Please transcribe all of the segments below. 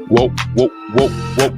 Whoa, whoa, whoa, whoa.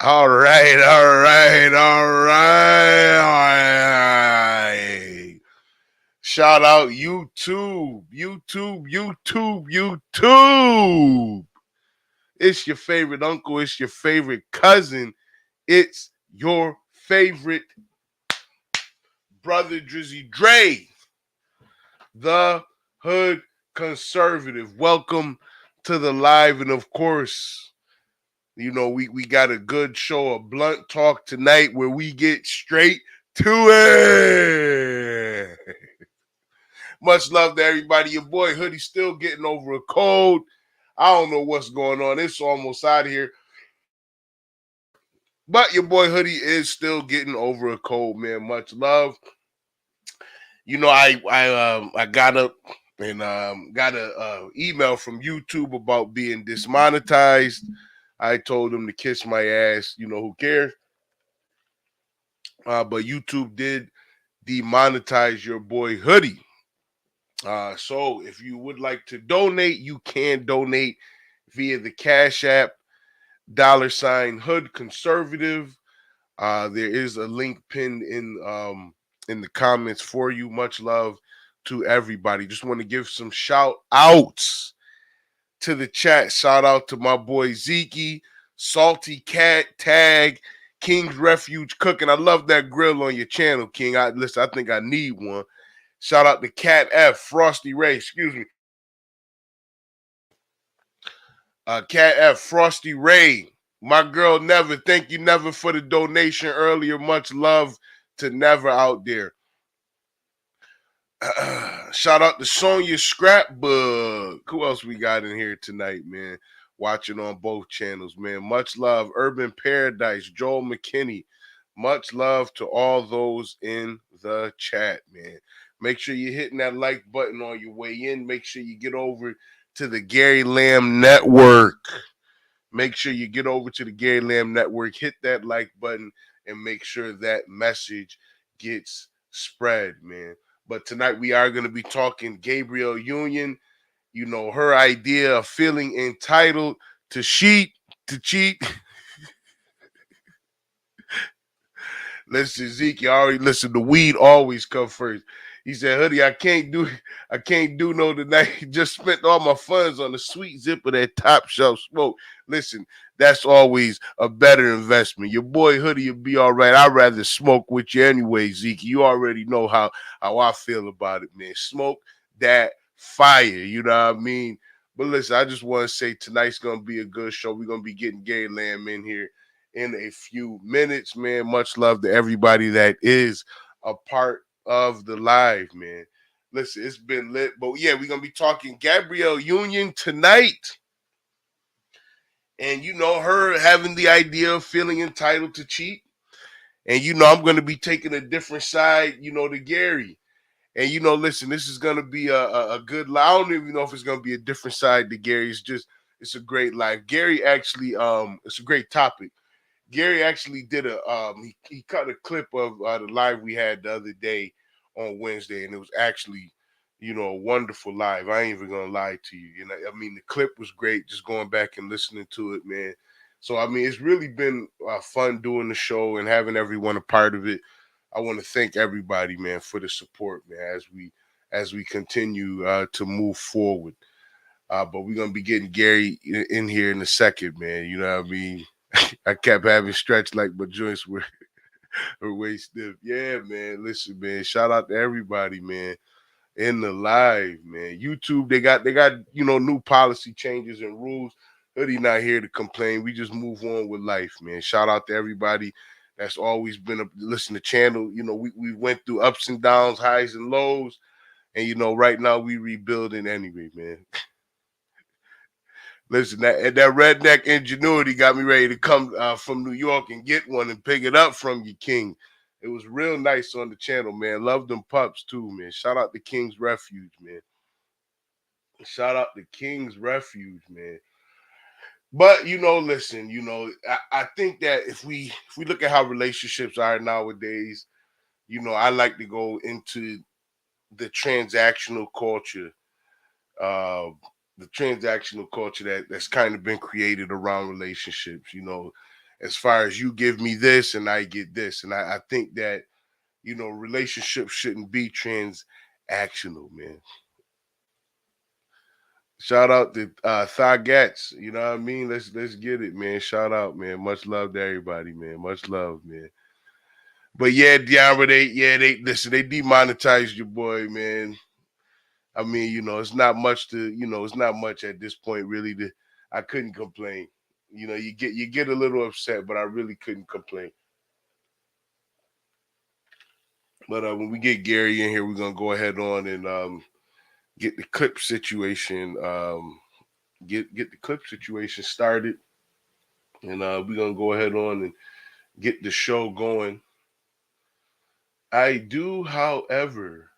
All right, all right, all right. Shout out YouTube, YouTube, YouTube, YouTube. It's your favorite uncle, it's your favorite cousin, it's your favorite brother Drizzy Dre, the Hood Conservative. Welcome to the live, and of course, you know, we got a good show of blunt talk tonight where we get straight to it. Much love to everybody. Your boy Hoodie still getting over a cold. I don't know what's going on. It's almost out of here. But your boy Hoodie is still getting over a cold, man. Much love. You know, I got up and got a email from YouTube about being dismonetized. I told them to kiss my ass. You know, who cares? But YouTube did demonetize your boy Hoodie. So if you would like to donate, you can donate via the Cash App $Hood Conservative. There is a link pinned in the comments for you. Much love to everybody. Just want to give some shout outs to the chat. Shout out to my boy Zeke, Salty Cat Tag, King's Refuge Cooking. I love that grill on your channel, King. I think I need one. Shout out to Cat F, Frosty Ray, excuse me. Cat F, Frosty Ray, my girl Never. Thank you, Never, for the donation earlier. Much love to Never out there. Shout out to Sonya Scrapbook. Who else we got in here tonight, man? Watching on both channels, man. Much love. Urban Paradise, Joel McKinney. Much love to all those in the chat, man. Make sure you're hitting that like button on your way in. Make sure you get over to the Gary Lamb Network. Make sure you get over to the Gary Lamb Network, hit that like button, and make sure that message gets spread, man. But tonight we are going to be talking Gabrielle Union. You know, her idea of feeling entitled to cheat. Listen, Zeke, you already listen. The weed always come first. He said, "Hoodie, I can't do no tonight. Just spent all my funds on the sweet zip of that top shelf smoke." Listen, that's always a better investment. Your boy Hoodie will be all right. I'd rather smoke with you anyway, Zeke. You already know how I feel about it, man. Smoke that fire, you know what I mean? But listen, I just want to say tonight's gonna be a good show. We're gonna be getting Gay Lamb in here in a few minutes, man. Much love to everybody that is a part of the live, man. Listen, it's been lit. But yeah, we're gonna be talking Gabrielle Union tonight. And her having the idea of feeling entitled to cheat. And I'm gonna be taking a different side, to Gary. And listen, this is gonna be a good. I don't even know if it's gonna be a different side to Gary. It's a great life. Gary actually, it's a great topic. Gary actually did he cut a clip of the live we had the other day on Wednesday, and it was actually, a wonderful live. I ain't even gonna lie to you. I mean, the clip was great. Just going back and listening to it, man. So I mean, it's really been fun doing the show and having everyone a part of it. I want to thank everybody, man, for the support, man, as we continue to move forward. But we're gonna be getting Gary in here in a second, man. You know what I mean? I kept having stretch like my joints were way stiff. Yeah, man. Listen, man. Shout out to everybody, man. In the live, man. YouTube, they got new policy changes and rules. Hoodie not here to complain. We just move on with life, man. Shout out to everybody that's always been listen to channel. We went through ups and downs, highs and lows, and right now we rebuilding anyway, man. Listen, that redneck ingenuity got me ready to come from New York and get one and pick it up from you, King. It was real nice on the channel, man. Love them pups too, man. Shout out to King's Refuge, man. Shout out to King's Refuge, man. But listen, I think that if we look at how relationships are nowadays, I like to go into the transactional culture. The transactional culture that's kind of been created around relationships, as far as you give me this and I get this. And I think that, relationships shouldn't be transactional, man. Shout out to Thagats, you know what I mean? Let's get it, man. Shout out, man. Much love to everybody, man. Much love, man. But yeah, Diablo, they listen, they demonetized your boy, man. I mean, it's not much it's not much at this point, really. I couldn't complain. You get a little upset, but I really couldn't complain. But when we get Gary in here, we're gonna go ahead on and get the clip situation, get the clip situation started, and we're gonna go ahead on and get the show going. I do, however.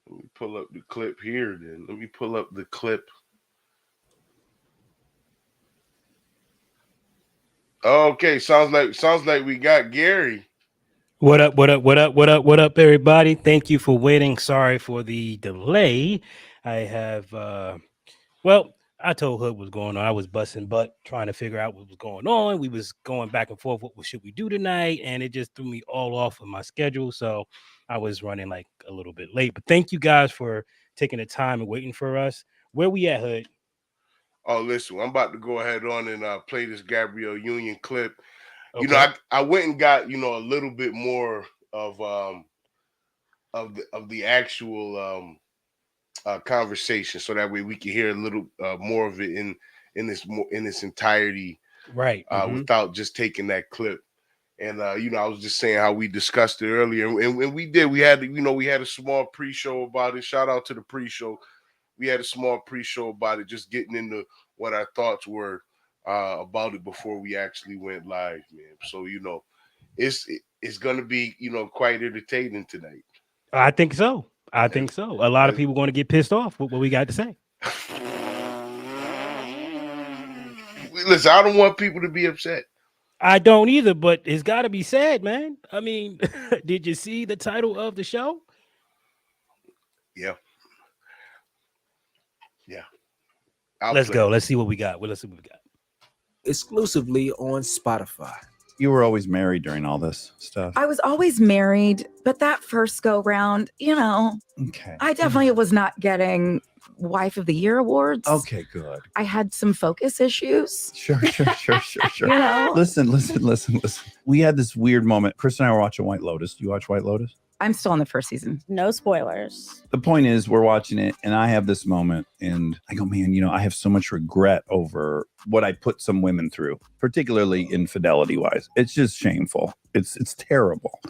Let me pull up the clip here then. Let me pull up the clip. Okay, sounds like we got Gary. What up, everybody? Thank you for waiting. Sorry for the delay. I have I told Hood what was going on. I was busting butt trying to figure out what was going on. We was going back and forth. What should we do tonight? And it just threw me all off of my schedule. So I was running like a little bit late. But thank you guys for taking the time and waiting for us. Where we at, Hood? Oh, listen, I'm about to go ahead on and play this Gabrielle Union clip. Okay. I went and got a little bit more of the actual conversation, so that way we can hear a little more of it in its entirety, right? Without just taking that clip. And I was just saying how we discussed it earlier, and we did. We had a small pre-show about it. Shout out to the pre-show. We had a small pre-show about it, just getting into what our thoughts were about it before we actually went live, man. So it's gonna be quite entertaining tonight. I think so. I think so. A lot of people going to get pissed off with what we got to say. Listen, I don't want people to be upset. I don't either, but it's got to be said, man. I mean, did you see the title of the show? Yeah. Let's go. Let's see what we got. Let's see what we got. Exclusively on Spotify. You were always married during all this stuff. I was always married, but that first go round, okay. I definitely was not getting Wife of the Year awards. Okay, good. I had some focus issues. Sure. Listen. We had this weird moment. Chris and I were watching White Lotus. Do you watch White Lotus? I'm still on the first season. No spoilers. The point is, we're watching it, and I have this moment, and I go, man, I have so much regret over what I put some women through, particularly infidelity-wise. It's just shameful. It's terrible.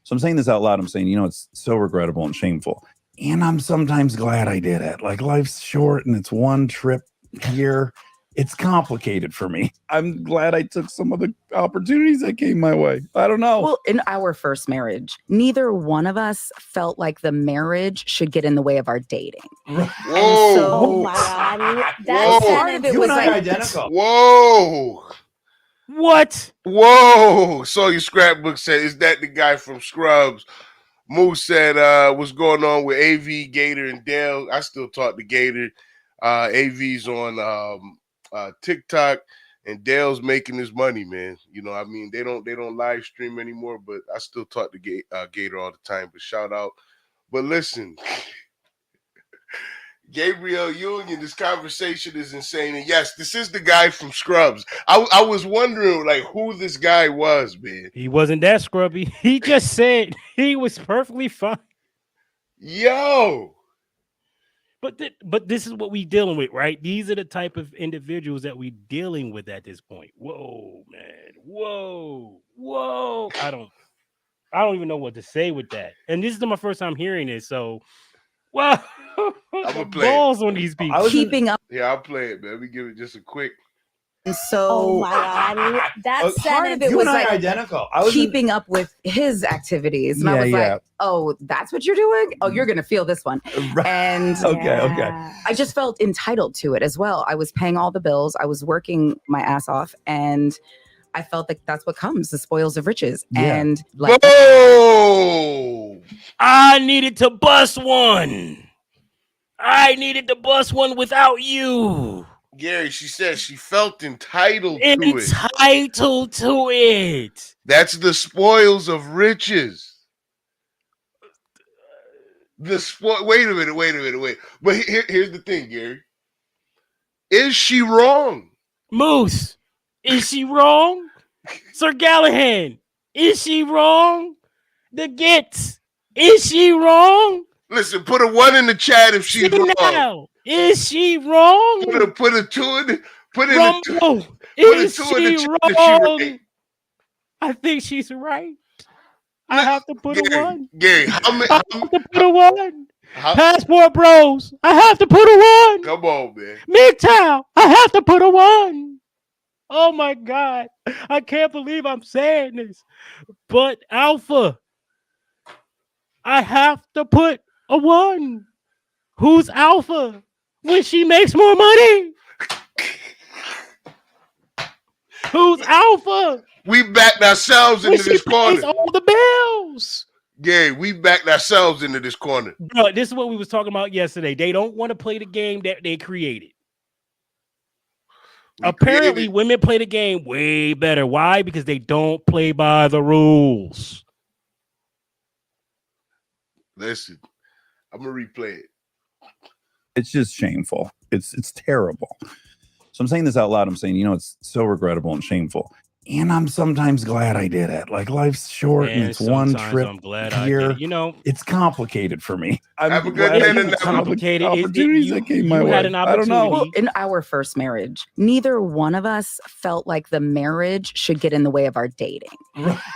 So I'm saying this out loud. I'm saying, it's so regrettable and shameful. And I'm sometimes glad I did it. Like, life's short and it's one trip a year. It's complicated for me. I'm glad I took some of the opportunities that came my way. I don't know. Well, in our first marriage, neither one of us felt like the marriage should get in the way of our dating. Whoa. And so, Oh my God. Whoa. part of it You was and I like, identical. Whoa. What? Whoa. So your scrapbook said, is that the guy from Scrubs? Moose said, what's going on with AV, Gator, and Dale? I still talk to Gator. AV's on TikTok, and Dale's making his money, man. I mean, they don't live stream anymore, but I still talk to Gator all the time. But shout out. But listen, Gabrielle Union, this conversation is insane. And yes, this is the guy from Scrubs. I was wondering, like, who this guy was, man. He wasn't that scrubby. He just said he was perfectly fine. Yo. But this is what we dealing with, right? These are the type of individuals that we dealing with at this point. Whoa, man. Whoa. I don't even know what to say with that. And this is my first time hearing this, so wow. I'ma play it. Balls on these people. keeping up. Yeah, I'll play it, man. Let me give it just a quick. And so, Oh my God. That part of it You was and I like identical. keeping up with his activities. And I was like, oh, that's what you're doing? Oh, you're going to feel this one. And Okay. I just felt entitled to it as well. I was paying all the bills. I was working my ass off. And I felt like that's what comes, the spoils of riches. Yeah. And like, Whoa! I needed to bust one. I needed to bust one without you. Gary, she said she felt entitled to it. Entitled to it. That's the spoils of riches. Wait a minute. But here's the thing, Gary. Is she wrong? Moose, is she wrong? Sir Gallahan, is she wrong? The Gits, is she wrong? Listen, put a 1 in the chat if she's wrong. Now, is she wrong? Put a 2 in the Rumble, is she wrong? I think she's right. I have to put a 1. Gary, how many? I have to put a 1. Passport Bros, I have to put a 1. Come on, man. MGTOW, I have to put a 1. Oh my God. I can't believe I'm saying this. But Alpha, I have to put a 1. Who's Alpha when she makes more money? Who's Alpha? We backed ourselves into this corner. All the bills. Gary, we backed ourselves into this corner. Bro, this is what we was talking about yesterday. They don't want to play the game that they created. Apparently, women play the game way better. Why? Because they don't play by the rules. Listen, I'm gonna replay it. It's just shameful. It's terrible. So I'm saying this out loud. I'm saying, it's so regrettable and shameful. And I'm sometimes glad I did it. Like, life's short and it's one trip a year. It's complicated for me. Have a good day. It's complicated. Opportunities that came my way. Had an opportunity. I don't know. well, in our first marriage, neither one of us felt like the marriage should get in the way of our dating.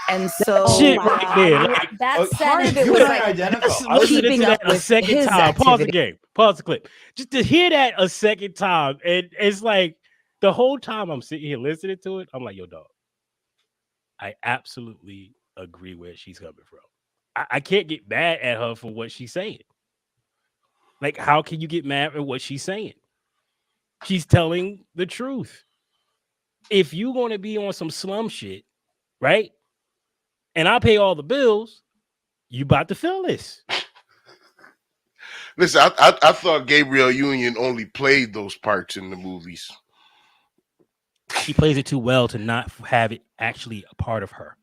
And so, Shit right there. That part of it You was and I like identical. Listening to that a second his time. Pause the activity. game. Pause the clip. Just to hear that a second time, and it's like the whole time I'm sitting here listening to it, I'm like, yo, dog, I absolutely agree where she's coming from. I can't get mad at her for what she's saying. Like, how can you get mad at what she's saying? She's telling the truth. If you're going to be on some slum shit, right? And I pay all the bills, you about to feel this. Listen, I thought Gabrielle Union only played those parts in the movies. She plays it too well to not have it actually a part of her.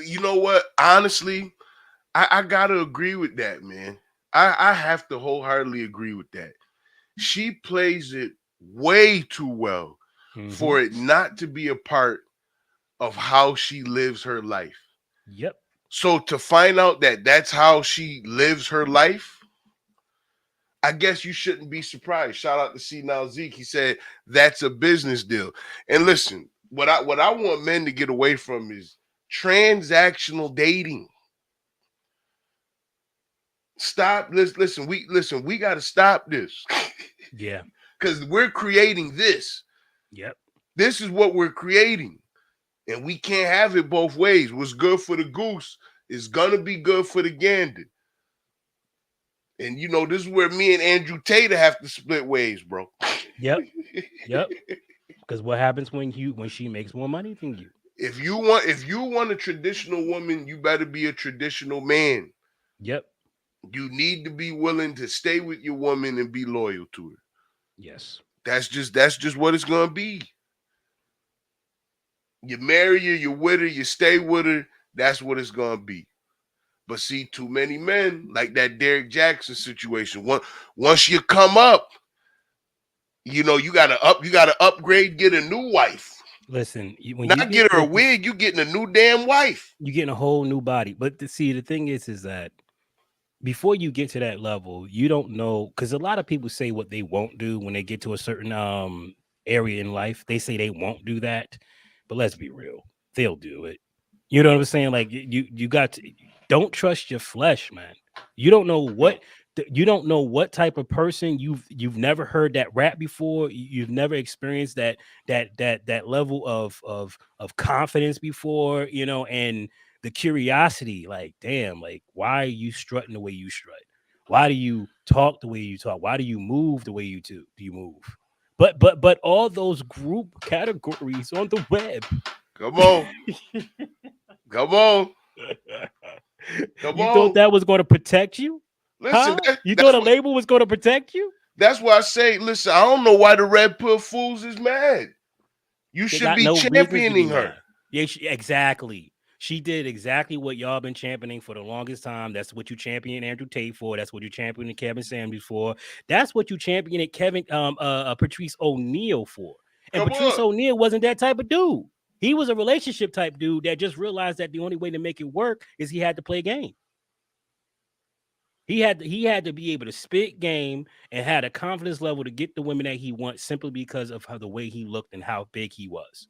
You know what? Honestly, I gotta agree with that, man. I have to wholeheartedly agree with that. She plays it way too well for it not to be a part of how she lives her life. Yep. So to find out that that's how she lives her life, I guess you shouldn't be surprised. Shout out to C Now Zeke. He said that's a business deal. And listen, what I want men to get away from is transactional dating. Stop. Listen. We got to stop this. Yeah. Because we're creating this. Yep. This is what we're creating. And we can't have it both ways. What's good for the goose is gonna be good for the gander. And you know, this is where me and Andrew Tate have to split ways, bro. Yep. Yep. Because what happens when she makes more money than you? If you want a traditional woman, you better be a traditional man. Yep. You need to be willing to stay with your woman and be loyal to her. Yes. That's just what it's gonna be. You marry her, you with her, you stay with her. That's what it's gonna be. But see, too many men, like that Derek Jackson situation. Once you come up, you know you gotta upgrade, get a new wife. Listen, when Not get her a wig, you getting a new damn wife. You're getting a whole new body. But the thing is that before you get to that level, you don't know, because a lot of people say what they won't do when they get to a certain area in life. They say they won't do that, but let's be real, they'll do it. You know what I'm saying? Like you got to, don't trust your flesh, man. You don't know what type of person you've never heard that rap before. You've never experienced that level of confidence before, you know, and the curiosity, like, damn, like, why are you strutting the way you strut? Why do you talk the way you talk? Why do you move the way you move? But all those group categories on the web. Come on. Come on. Come you on. thought that was going to protect you? Listen, huh? You thought a label was going to protect you? That's why I say, listen, I don't know why the Red Pill Fools is mad. You should be championing her. Yeah, exactly. She did exactly what y'all been championing for the longest time. That's what you champion Andrew Tate for. That's what you championing Kevin Samuels for. That's what you championing Patrice O'Neal for. And Patrice O'Neal wasn't that type of dude. He was a relationship type dude that just realized that the only way to make it work is he had to play game. He had to be able to spit game and had a confidence level to get the women that he wants simply because of the way he looked and how big he was.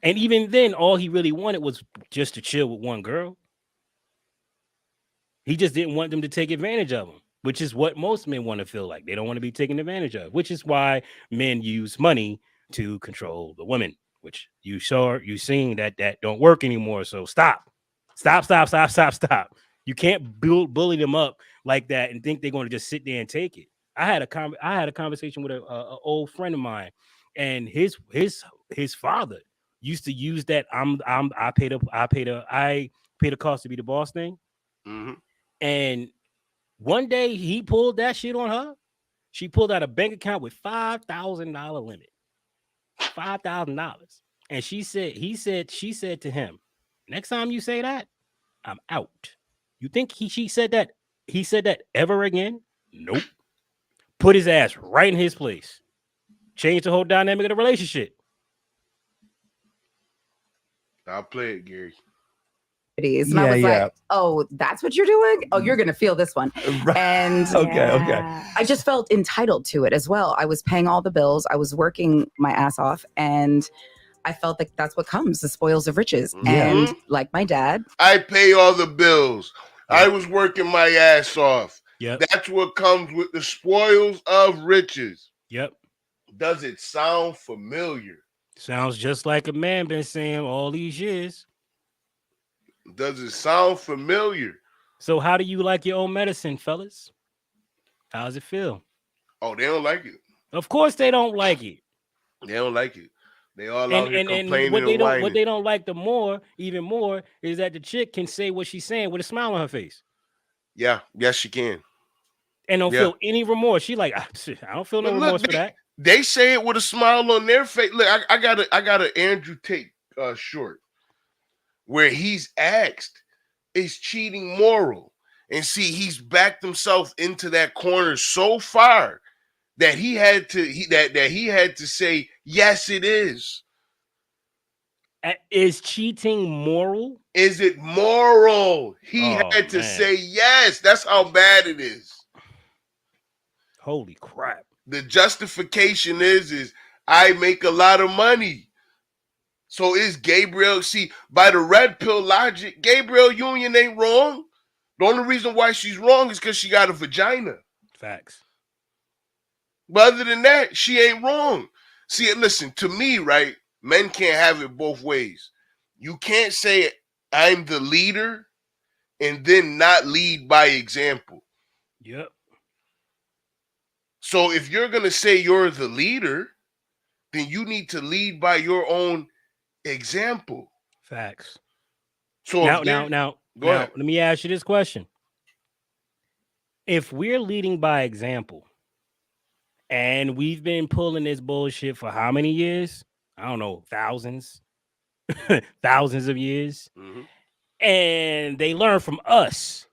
And even then, all he really wanted was just to chill with one girl. He just didn't want them to take advantage of him, which is what most men want to feel like. They don't want to be taken advantage of, which is why men use money to control the women, which you seeing that don't work anymore. So stop. You can't bully them up like that and think they're going to just sit there and take it. I had a conversation with a old friend of mine, and his father used to use that I paid the cost to be the boss thing. Mm-hmm. And one day he pulled that shit on her. She pulled out a bank account with $5,000 limit. $5,000. And she said to him, next time you say that, I'm out. You think he said that ever again? Nope. Put his ass right in his place. Changed the whole dynamic of the relationship. I'll play it, Gary. And I was like, oh, that's what you're doing? Oh, you're going to feel this one. And okay. I just felt entitled to it as well. I was paying all the bills. I was working my ass off. And I felt like that's what comes, the spoils of riches. Mm-hmm. And like my dad, I pay all the bills. I was working my ass off. Yep. That's what comes with the spoils of riches. Yep. Does it sound familiar? Sounds just like a man been saying all these years. Does it sound familiar? So how do you like your own medicine, fellas? How does it feel? Oh, they don't like it. Of course they don't like it. They don't like it. They all out here complaining and what they don't like even more, is that the chick can say what she's saying with a smile on her face. Yeah, yes, she can. And don't feel any remorse. She like, I don't feel no remorse for that. They say it with a smile on their face. Look, I got an Andrew Tate short where he's asked, is cheating moral? And see, he's backed himself into that corner so far that he had to say, yes, it is. Is cheating moral? Is it moral? He had to say yes. That's how bad it is. Holy crap. The justification is I make a lot of money. So is Gabrielle, see, by the red pill logic, Gabrielle Union ain't wrong. The only reason why she's wrong is because she got a vagina. Facts. But other than that, she ain't wrong. See, listen, to me, right, men can't have it both ways. You can't say I'm the leader and then not lead by example. Yep. So if you're going to say you're the leader, then you need to lead by your own example. Facts. So Now, go ahead. let me ask you this question. If we're leading by example and we've been pulling this bullshit for how many years? I don't know, thousands, thousands of years. Mm-hmm. And they learn from us.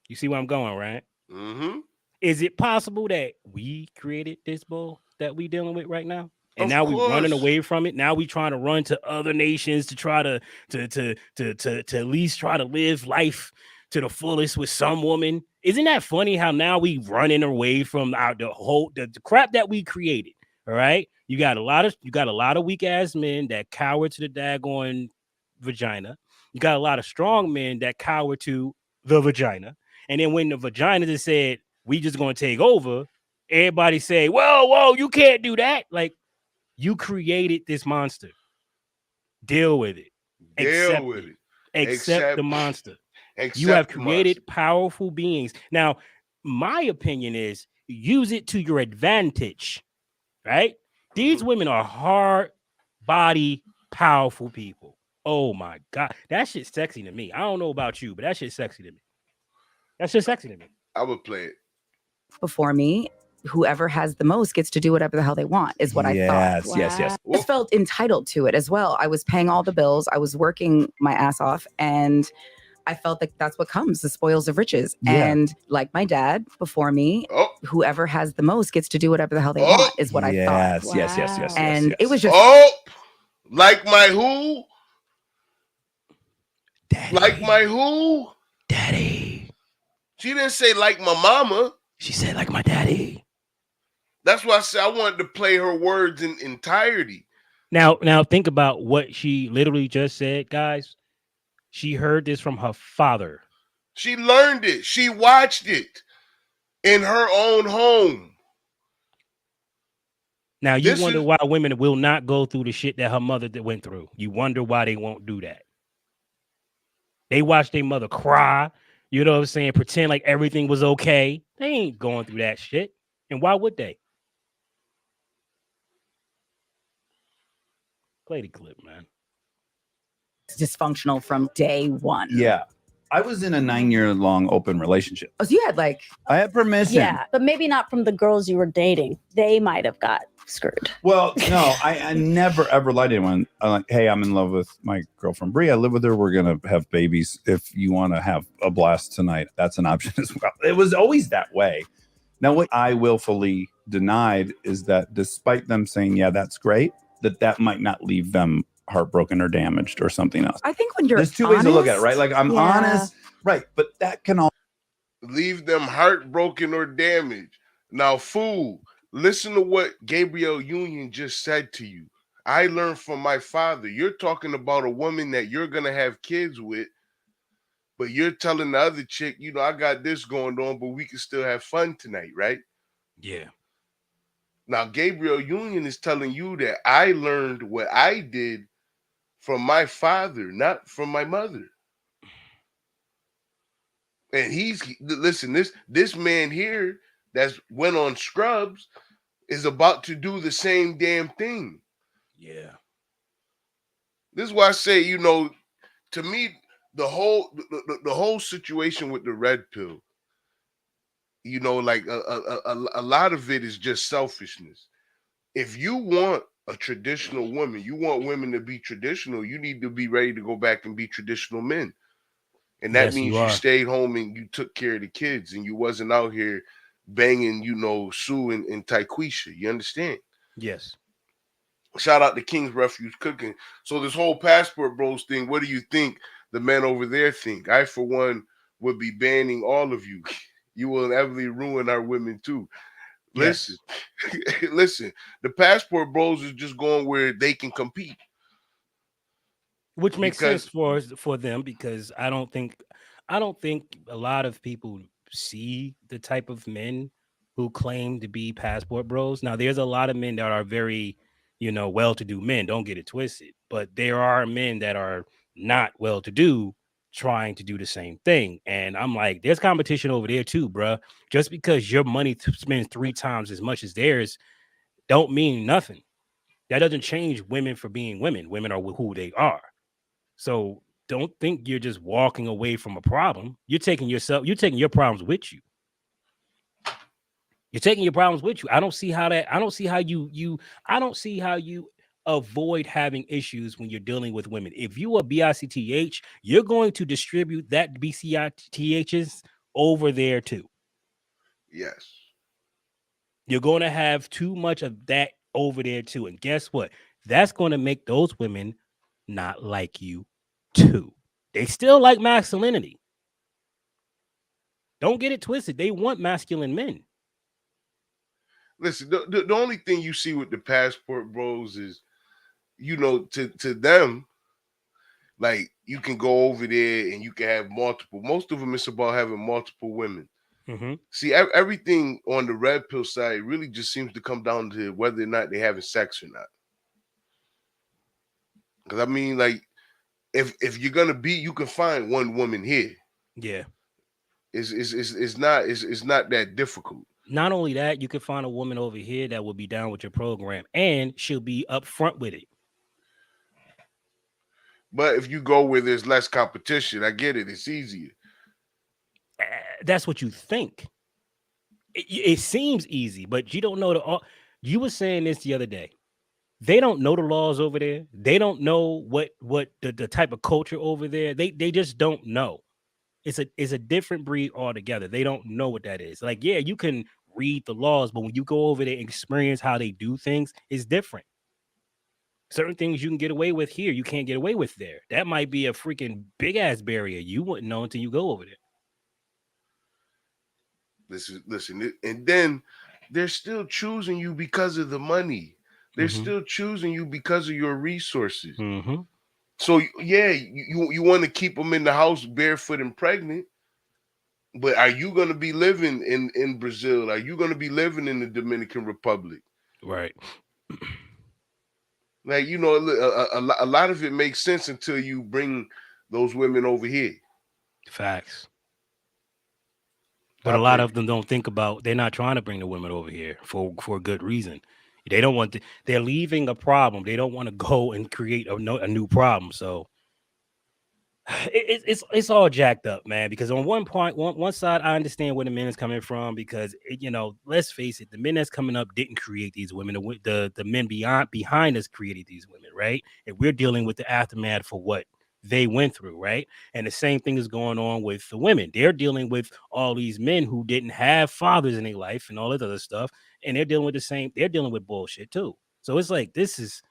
You see where I'm going, right? Mm-hmm. Is it possible that we created this bull that we dealing with right now? And Of now we running course. away from it. Now we trying to run to other nations to try to at least try to live life to the fullest with some woman. Isn't that funny how now we running away from the crap that we created? All right. You got a lot of weak ass men that cower to the daggone vagina. You got a lot of strong men that cower to the vagina. And then when the vagina just said, we just gonna take over, everybody say, whoa, you can't do that. Like, you created this monster. Deal with it. Deal with it. Accept the monster. Accept You have the created monster. powerful beings. Now, my opinion is use it to your advantage, right? These women are hard body, powerful people. Oh my God. That shit's sexy to me. I don't know about you, but that shit's sexy to me. That's just sexy to me. I would play it. Before me, whoever has the most gets to do whatever the hell they want, is what I thought. Yes. I just felt entitled to it as well. I was paying all the bills. I was working my ass off, and I felt like that's what comes, the spoils of riches. Yeah. And like my dad before me, Oh, whoever has the most gets to do whatever the hell they want, is what I thought. Yes. And it was just oh, like my who? Daddy. Like my who? Daddy. She didn't say like my mama. She said like my daddy. That's why I said I wanted to play her words in entirety. Now think about what she literally just said, guys. She heard this from her father. She learned it. She watched it in her own home. Now you wonder why women will not go through the shit that her mother went through. You wonder why they won't do that. They watch their mother cry, you know what I'm saying, pretend like everything was okay. They ain't going through that shit. And why would they? Play the clip, man. dysfunctional from day one. Yeah. I was in a 9-year-long open relationship. Oh, so you had like... I had permission. Yeah, but maybe not from the girls you were dating. They might have got screwed. Well, no, I never ever lied to anyone. I'm like, hey, I'm in love with my girlfriend Brie. I live with her. We're gonna have babies. If you want to have a blast tonight, that's an option as well. It was always that way. Now, what I willfully denied is that despite them saying, yeah, that's great, that might not leave them heartbroken or damaged or something else. I think when you're There's two ways to look at it, right? Like I'm honest, right? But that can all leave them heartbroken or damaged. Now, fool, listen to what Gabrielle Union just said to you. I learned from my father. You're talking about a woman that you're gonna have kids with, but you're telling the other chick, you know, I got this going on, but we can still have fun tonight, right? Yeah. Now, Gabrielle Union is telling you that I learned what I did from my father, not from my mother. And listen, this man here that's went on Scrubs is about to do the same damn thing. Yeah. This is why I say, you know, to me, the whole situation with the red pill, you know, like a lot of it is just selfishness. If you want a traditional woman, you want women to be traditional, you need to be ready to go back and be traditional men. And that means you stayed home and you took care of the kids and you wasn't out here banging, you know, Sue and Tyquisha. You understand? Yes. Shout out to King's Refuge Cooking. So this whole passport bros thing, what do you think the men over there think? I, for one, would be banning all of you. You will inevitably ruin our women too. Listen, listen. The passport bros is just going where they can compete, which makes because sense for them, because I don't think a lot of people see the type of men who claim to be passport bros. Now, there's a lot of men that are very, well-to-do men. Don't get it twisted, but there are men that are not well-to-do trying to do the same thing. And I'm like, there's competition over there too, bruh. Just because your money spends 3 times as much as theirs, don't mean nothing. That doesn't change women for being women. Women are who they are. So don't think you're just walking away from a problem. You're taking your problems with you. You're taking your problems with you. I don't see how you avoid having issues when you're dealing with women. If you are BICTH, you're going to distribute that BCITHs over there too. yes, You're going to have too much of that over there too. And guess what? That's going to make those women not like you too. They still like masculinity. Don't get it twisted. They want masculine men. listen. The only thing you see with the passport bros is, to them, like, you can go over there and you can have multiple. Most of them, it's about having multiple women. Mm-hmm. See, everything on the red pill side really just seems to come down to whether or not they're having sex or not. Because I mean, like, if you're gonna be, you can find one woman here. Yeah. It's not that difficult. Not only that, you can find a woman over here that will be down with your program, and she'll be upfront with it. But if you go where there's less competition, I get it. It's easier. That's what you think. It seems easy, but you don't know you were saying this the other day. They don't know the laws over there. They don't know what the type of culture over there. They just don't know. It's a different breed altogether. They don't know what that is. Like, yeah, you can read the laws, but when you go over there and experience how they do things, it's different. Certain things you can get away with here, you can't get away with there. That might be a freaking big ass barrier. You wouldn't know until you go over there. Listen, and then they're still choosing you because of the money. They're still choosing you because of your resources. Mm-hmm. So yeah, you want to keep them in the house barefoot and pregnant, but are you going to be living in Brazil? Are you going to be living in the Dominican Republic? Right. Like, a lot of it makes sense until you bring those women over here. Facts. But a lot of them don't think about, they're not trying to bring the women over here for a good reason. They don't want to, they're leaving a problem. They don't want to go and create a new problem. So it's all jacked up, man, because on one side, I understand where the men is coming from, because let's face it, the men that's coming up didn't create these women. The men behind us created these women, right? And we're dealing with the aftermath for what they went through, right? And the same thing is going on with the women. They're dealing with all these men who didn't have fathers in their life and all that other stuff, and they're dealing with bullshit too. So it's like, this is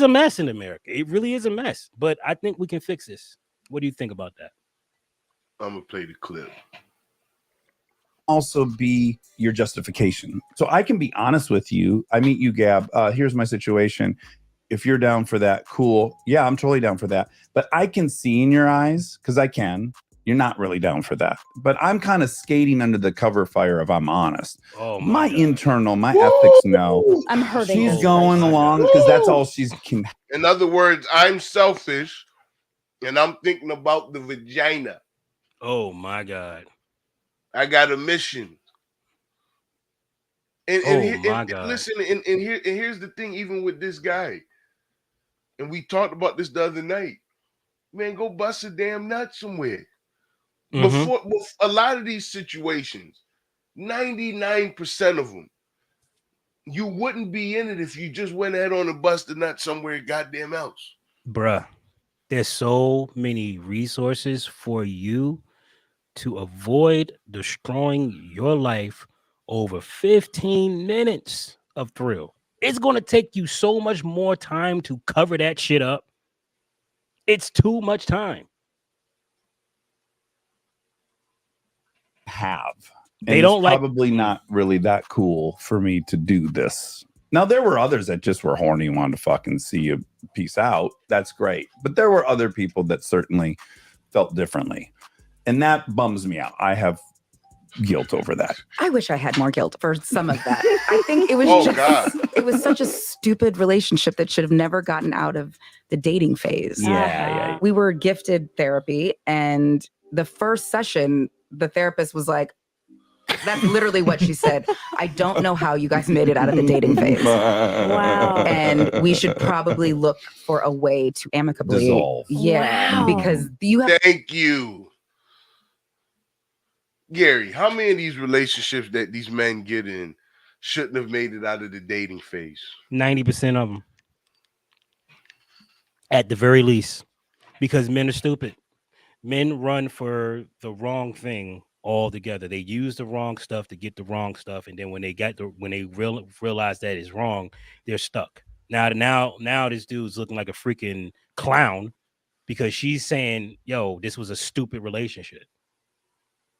a mess in America. It really is a mess, but I think we can fix this. What do you think about that? I'm gonna play the clip. Also be your justification. So I can be honest with you. I meet you, Gab. Here's my situation. If you're down for that, cool. Yeah, I'm totally down for that. But I can see in your eyes, because I can, you're not really down for that. But I'm kind of skating under the cover fire, if I'm honest. Oh my God. internal, my ethics know. I'm hurting. She's this going person. along because that's all she's can. In other words, I'm selfish and I'm thinking about the vagina. Oh my God. I got a mission. And God. Listen, and here's the thing, even with this guy, and we talked about this the other night. Man, go bust a damn nut somewhere. Before a lot of these situations, 99% of them, you wouldn't be in it if you just went ahead on and bust a nut somewhere goddamn else. Bruh, there's so many resources for you to avoid destroying your life over 15 minutes of thrill. It's going to take you so much more time to cover that shit up. It's too much time. They don't like. Probably not really that cool for me to do this. Now, there were others that just were horny and wanted to fucking see you peace out. That's great. But there were other people that certainly felt differently. And that bums me out. I have guilt over that. I wish I had more guilt for some of that. I think it was it was such a stupid relationship that should have never gotten out of the dating phase. Yeah. We were gifted therapy, and the first session, the therapist was like, that's literally what she said. I don't know how you guys made it out of the dating phase. Wow. And we should probably look for a way to amicably dissolve. Yeah, Wow. because you have Thank you. Gary, how many of these relationships that these men get in shouldn't have made it out of the dating phase? 90% of them, at the very least, because men are stupid. Men run for the wrong thing altogether. They use the wrong stuff to get the wrong stuff, and then when they realize that is wrong, they're stuck. Now this dude's looking like a freaking clown because she's saying, "Yo, this was a stupid relationship,"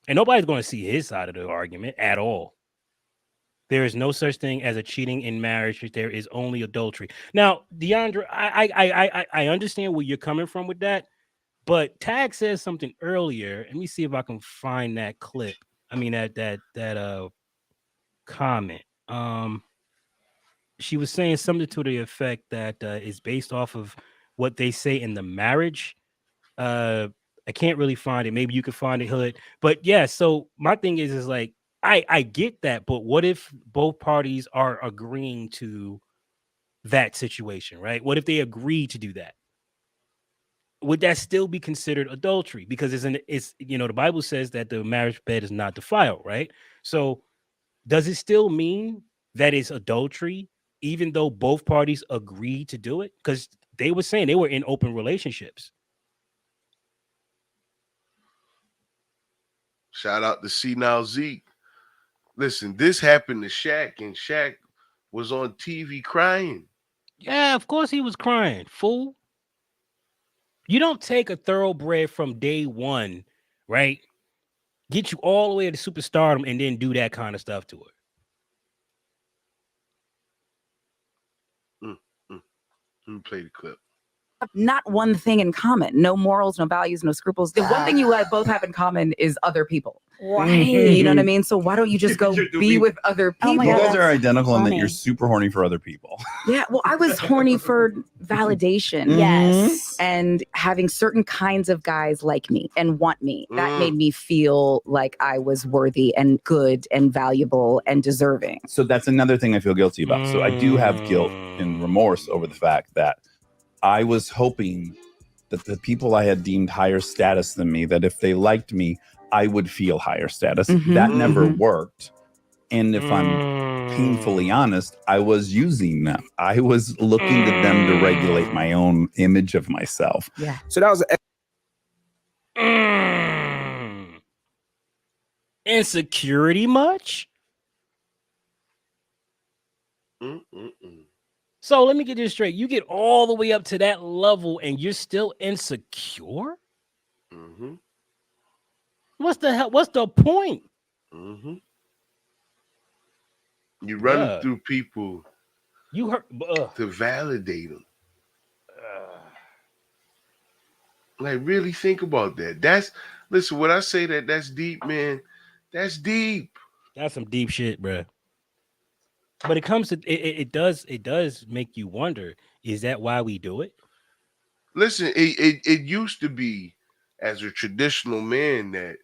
and nobody's going to see his side of the argument at all. There is no such thing as a cheating in marriage. There is only adultery. Now, DeAndre, I understand where you're coming from with that. But Tag says something earlier. Let me see if I can find that clip. I mean that comment. She was saying something to the effect that is based off of what they say in the marriage. I can't really find it. Maybe you can find it, Hood. But yeah, so my thing is like I get that, but what if both parties are agreeing to that situation, right? What if they agree to do that? Would that still be considered adultery? Because it's the Bible says that the marriage bed is not defiled, right? So does it still mean that it's adultery, even though both parties agree to do it? Because they were saying they were in open relationships. Shout out to C Now Zeke. Listen, this happened to Shaq, and Shaq was on TV crying. Yeah, of course he was crying, fool. You don't take a thoroughbred from day one, right? Get you all the way to superstardom and then do that kind of stuff to her. Let me play the clip. not one thing in common. No morals, no values, no scruples. The one thing you both have in common is other people. Right. You know what I mean? So why don't you just go be with other Oh my people? God, You guys are that's identical in that funny. you're super horny for other people. Yeah, well, I was horny for validation. Yes. And having certain kinds of guys like me and want me. That Mm. made me feel like I was worthy and good and valuable and deserving. So that's another thing I feel guilty about. So I do have guilt and remorse over the fact that I was hoping that the people I had deemed higher status than me, that if they liked me, I would feel higher status. Mhm. That never Mhm. worked. And if I'm painfully honest, I was using them. I was looking to them to regulate my own image of myself. Yeah. So that was Insecurity much? Mm-mm-mm. So let me get this straight. You get all the way up to that level and you're still insecure? Mm-hmm. What's the hell? What's the point? Mm-hmm. You running Bruh. through people You heard to validate them. Like, really think about that. Listen, when I say that's deep, man, that's deep. that's some deep shit, bruh. But it comes to it does make you wonder, is that why we do it? Listen, it used to be, as a traditional man, that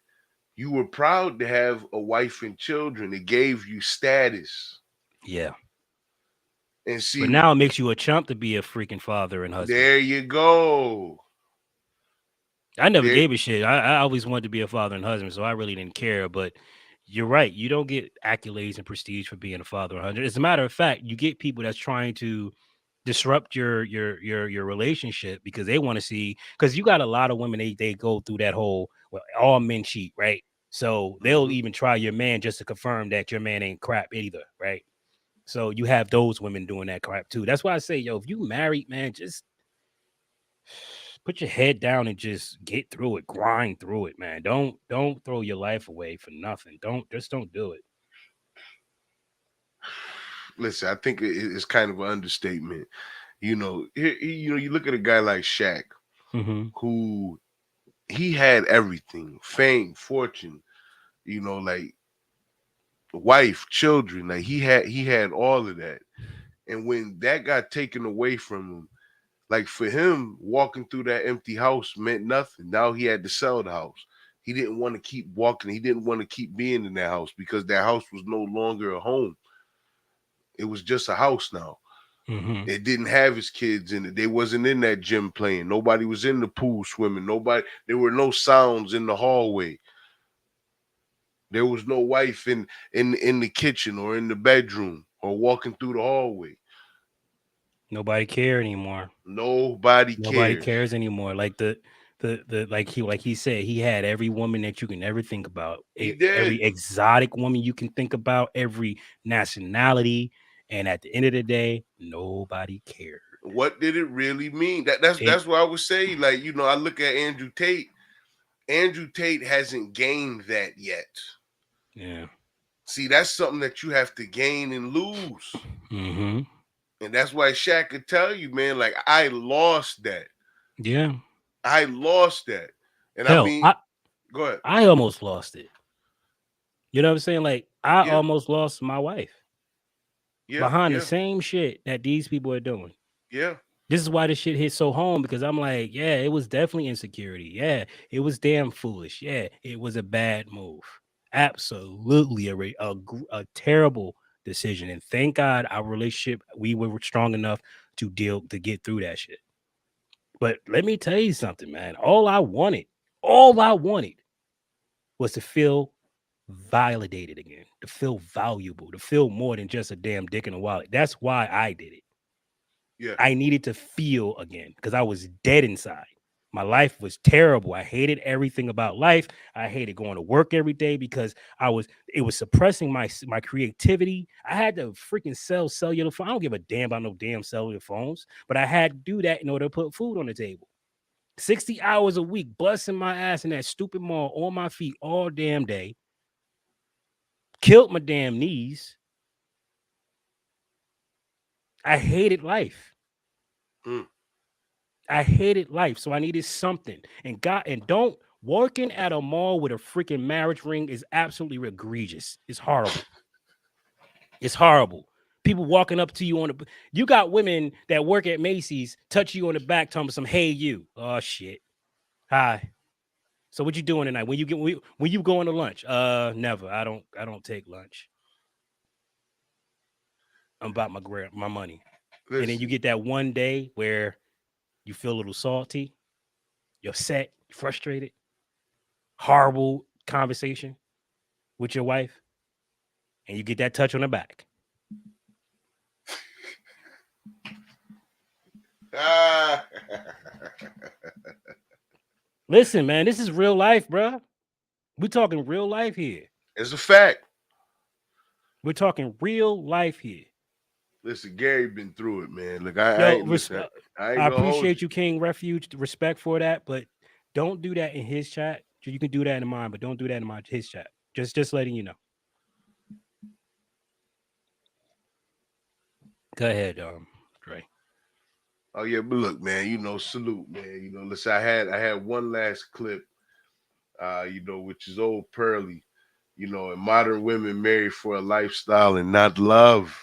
you were proud to have a wife and children. It gave you status. Yeah. And see, But now it makes you a chump to be a freaking father and husband. there you go. I never There- gave a shit. I always wanted to be a father and husband, so I really didn't care. But you're right. You don't get accolades and prestige for being a father and husband. As a matter of fact, you get people that's trying to disrupt your relationship because they want to see, because you got a lot of women, they go through that whole, well, all men cheat, right? So they'll Mhm. even try your man just to confirm that your man ain't crap either, right? So you have those women doing that crap too. That's why I say, yo, if you married, man, just put your head down and just get through it, grind through it, man. Don't throw your life away for nothing. Don't do it. Listen, I think it's kind of an understatement. You know, you look at a guy like Shaq, Mm-hmm. who he had everything, fame, fortune, like wife, children, like he had all of that. And when that got taken away from him, like for him, walking through that empty house meant nothing. Now he had to sell the house. He didn't want to keep walking. He didn't want to keep being in that house because that house was no longer a home. It was just a house now. Mm-hmm. It didn't have his kids in it. They wasn't in that gym playing. Nobody was in the pool swimming. There were no sounds in the hallway. There was no wife in the kitchen or in the bedroom or walking through the hallway. Nobody care anymore. Nobody Nobody cares. cares anymore. Like the like he said, he had every woman that you can ever think about. He Every did. exotic woman you can think about, every nationality. And at the end of the day, nobody cared. What did it really mean? That's what I would say. Like, I look at Andrew Tate. Andrew Tate hasn't gained that yet. Yeah. See, that's something that you have to gain and lose. Mm-hmm. And that's why Shaq could tell you, man, like, I lost that. Yeah. I lost that. And I Hell, mean, go ahead. I almost lost it. You know what I'm saying? Like, I Yeah. almost lost my wife behind the Yeah. same shit that these people are doing. Yeah. This is why this shit hit so home, because I'm like, yeah, it was definitely insecurity. Yeah, it was damn foolish. Yeah, it was a bad move. Absolutely a terrible decision. And thank God our relationship, we were strong enough to get through that shit. But let me tell you something, man. All I wanted was to feel validated again, to feel valuable, to feel more than just a damn dick in a wallet. That's why I did it. Yeah. I needed to feel again because I was dead inside. My life was terrible. I hated everything about life. I hated going to work every day because it was suppressing my creativity. I had to freaking sell cellular phone. I don't give a damn about no damn cellular phones, but I had to do that in order to put food on the table. 60 hours a week, busting my ass in that stupid mall on my feet all damn day. Killed my damn knees. I hated life. I hated life, so I needed something. And don't working at a mall with a freaking marriage ring is absolutely egregious. It's horrible. It's horrible. People walking up to you you got women that work at Macy's touch you on the back, telling some, "Hey, you." Oh shit. Hi. So what you doing tonight? When you going to lunch? Never. I don't take lunch. I'm about my money. Listen. And then you get that one day where you feel a little salty, you're upset, frustrated, horrible conversation with your wife, and you get that touch on the back. Listen, man, this is real life, bro. We're talking real life here. It's a fact. We're talking real life here. Listen, Gary been through it, man. Look, I ain't I appreciate you, King Refuge. Respect for that, but don't do that in his chat. You can do that in mine, but don't do that in his chat. Just letting you know. Go ahead, Dre. Oh yeah, but look, man, salute, man. Listen, I had one last clip, which is old Pearly, and modern women married for a lifestyle and not love.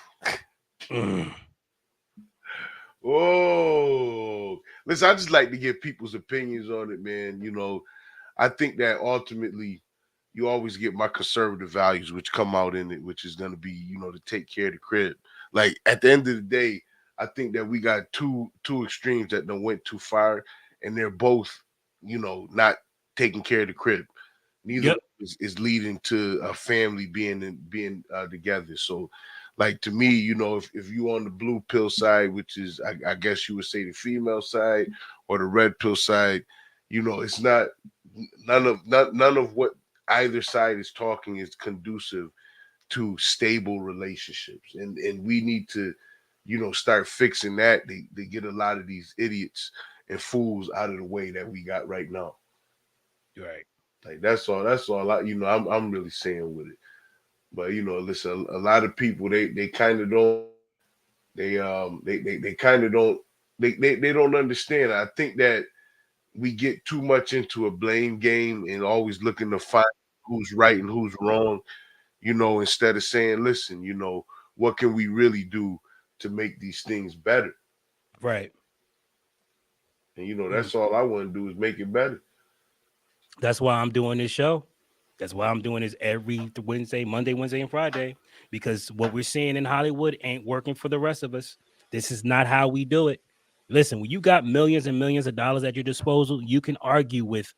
Oh, listen, I just like to get people's opinions on it, man. I think that ultimately you always get my conservative values, which come out in it, which is going to be, to take care of the crib. Like at the end of the day, I think that we got two extremes that done went too far, and they're both, not taking care of the crib. Neither is leading to a family being together. So, like to me, if you on the blue pill side, which is I guess you would say the female side, or the red pill side, it's not none of what either side is talking is conducive to stable relationships, and we need to start fixing that. They get a lot of these idiots and fools out of the way that we got right now. Right. Like that's all. That's all. I'm really saying with it. But listen, a lot of people they kind of don't. They kind of don't. They don't understand. I think that we get too much into a blame game and always looking to find who's right and who's wrong. Instead of saying, listen, what can we really do to make these things better? Right. And Mm. that's all I want to do is make it better. That's why I'm doing this show. That's why I'm doing this every Wednesday, Monday, Wednesday, and Friday, because what we're seeing in Hollywood ain't working for the rest of us. This is not how we do it. Listen, when you got millions and millions of dollars at your disposal, you can argue with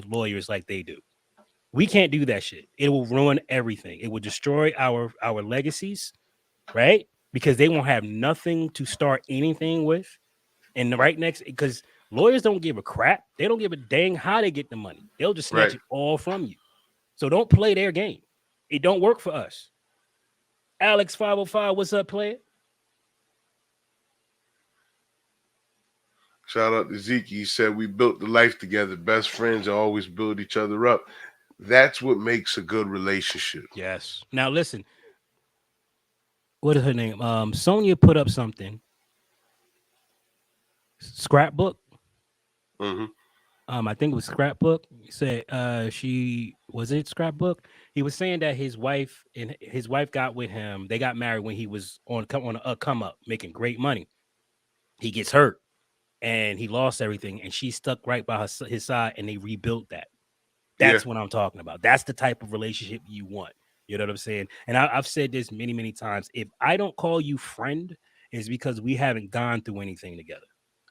lawyers like they do. We can't do that shit. It will ruin everything. It will destroy our legacies, right? Because they won't have nothing to start anything with. And the right next, because lawyers don't give a crap. They don't give a dang how they get the money. They'll just snatch Right. it all from you. So don't play their game. It don't work for us. Alex 505, what's up, player? Shout out to Zeke. He said we built the life together. Best friends always build each other up. That's what makes a good relationship. Yes. Now listen, what is her name? Sonia put up something. Scrapbook. Hmm. I think it was Scrapbook. He said she was it Scrapbook. He was saying that his wife got with him. They got married when he was on a come up, making great money. He gets hurt and he lost everything, and she stuck right by his side, and they rebuilt that. Yeah. That's what I'm talking about. That's the type of relationship you want. You know what I'm saying? And I've said this many, many times. If I don't call you friend, it's because we haven't gone through anything together.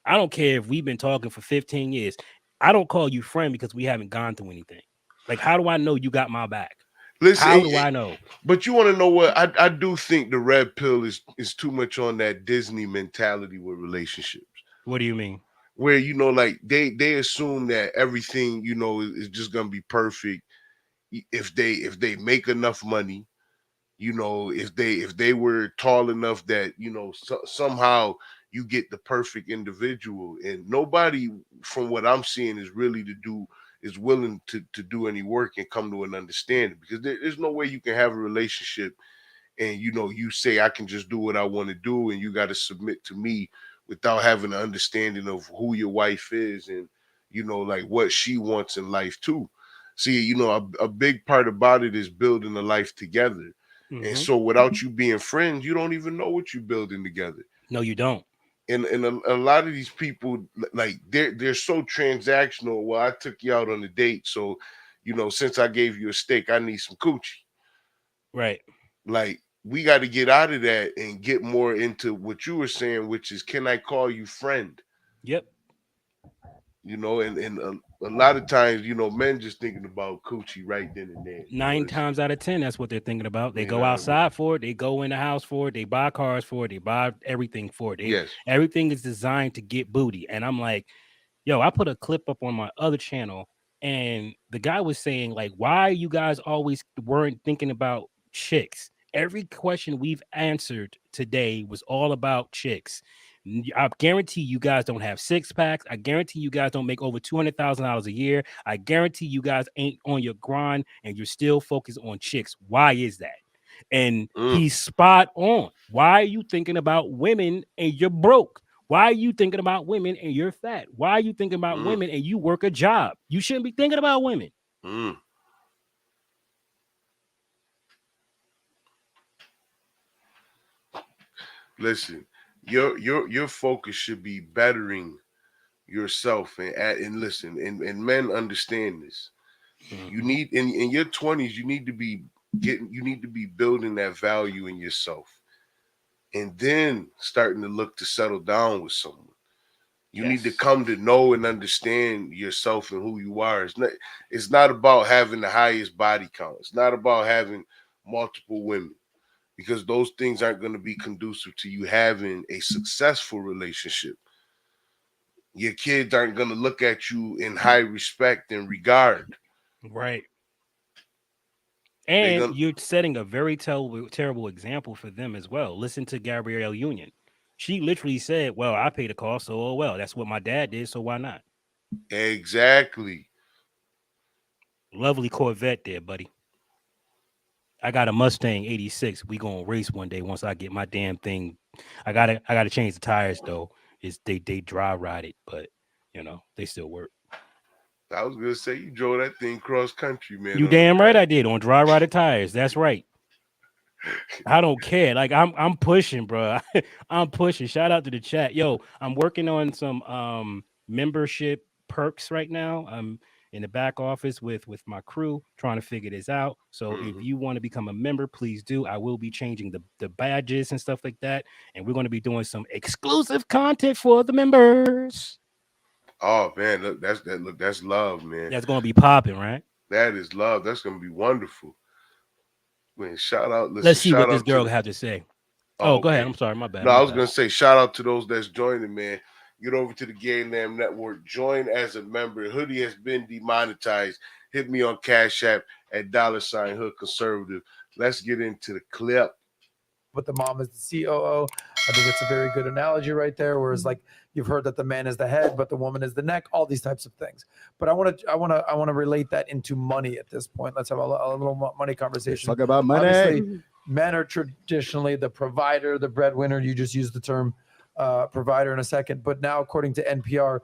I don't care if we've been talking for 15 years. I don't call you friend because we haven't gone through anything. Like, how do I know you got my back? How Listen, do I know? but you want to know what? I do think the red pill is too much on that Disney mentality with relationships. What do you mean? Where like they assume that everything is just gonna be perfect if they make enough money, if they were tall enough that somehow you get the perfect individual, and nobody from what I'm seeing is willing to do any work and come to an understanding, because there's no way you can have a relationship and you say I can just do what I want to do and you got to submit to me without having an understanding of who your wife is and like what she wants in life too. See, a big part about it is building a life together. And Mm-hmm. so without you being friends, you don't even know what you're building together. No, you don't. And a lot of these people, like they're so transactional. Well, I took you out on a date, so since I gave you a steak, I need some coochie. Right. Like, we got to get out of that and get more into what you were saying, which is, can I call you friend? Yep. And a lot of times, men just thinking about coochie right then and there. Nine times out of 10, that's what they're thinking about. They You go know what I mean? outside for it. They go in the house for it. They buy cars for it. They buy everything for it. Yes. Everything is designed to get booty. And I'm like, yo, I put a clip up on my other channel, and the guy was saying, like, why you guys always weren't thinking about chicks? Every question we've answered today was all about chicks. I guarantee you guys don't have six packs. I guarantee you guys don't make over $200,000 a year. I guarantee you guys ain't on your grind and you're still focused on chicks. Why is that? And Mm, he's spot on. Why are you thinking about women and you're broke? Why are you thinking about women and you're fat? Why are you thinking about mm, women and you work a job? You shouldn't be thinking about women. mm. Listen, your focus should be bettering yourself, and listen, and men understand this. You Mhm. need in your 20s, you need to be building that value in yourself, and then starting to look to settle down with someone. You need to Yes. come to know and understand yourself and who you are. It's not about having the highest body count. It's not about having multiple women, because those things aren't going to be conducive to you having a successful relationship. Your kids aren't going to look at you in high respect and regard. Right. They're And going to you're setting a very terrible example for them as well. Listen to Gabrielle Union. She literally said, "Well, I pay the cost, so oh well. That's what my dad did, so why not?" Exactly. Lovely Corvette there, buddy. I got a Mustang '86. We gonna race one day once I get my damn thing. I gotta change the tires though. Is they dry rotted, but they still work. I was gonna say you drove that thing cross country, man. You on the damn right track. I did on dry rotted tires. That's right. I don't care. Like I'm pushing, bro. I'm pushing. Shout out to the chat. Yo, I'm working on some membership perks right now. I'm in the back office with my crew trying to figure this out. So if you want to become a member, please do. I will be changing the badges and stuff like that, and we're going to be doing some exclusive content for the members. Oh man, look, that's love, man. That's going to be popping, right? That is love. That's gonna be wonderful. Man, shout out. Listen, Let's see shout what this out to girl the- had to say. Oh, Oh, go ahead. okay. I'm sorry. My bad. No, I My was bad. gonna say shout out to those that's joining, man. Get over to the Gay Lamb Network. Join as a member. Hoodie has been demonetized. Hit me on Cash App at $Hood Conservative. Let's get into the clip. But the mom is the COO. I think it's a very good analogy right there. Whereas like you've heard that the man is the head, but the woman is the neck. All these types of things. But I want to relate that into money at this point. Let's have a little money conversation. Talk about money. Obviously, men are traditionally the provider, the breadwinner. You just used the term provider in a second. But now, according to NPR,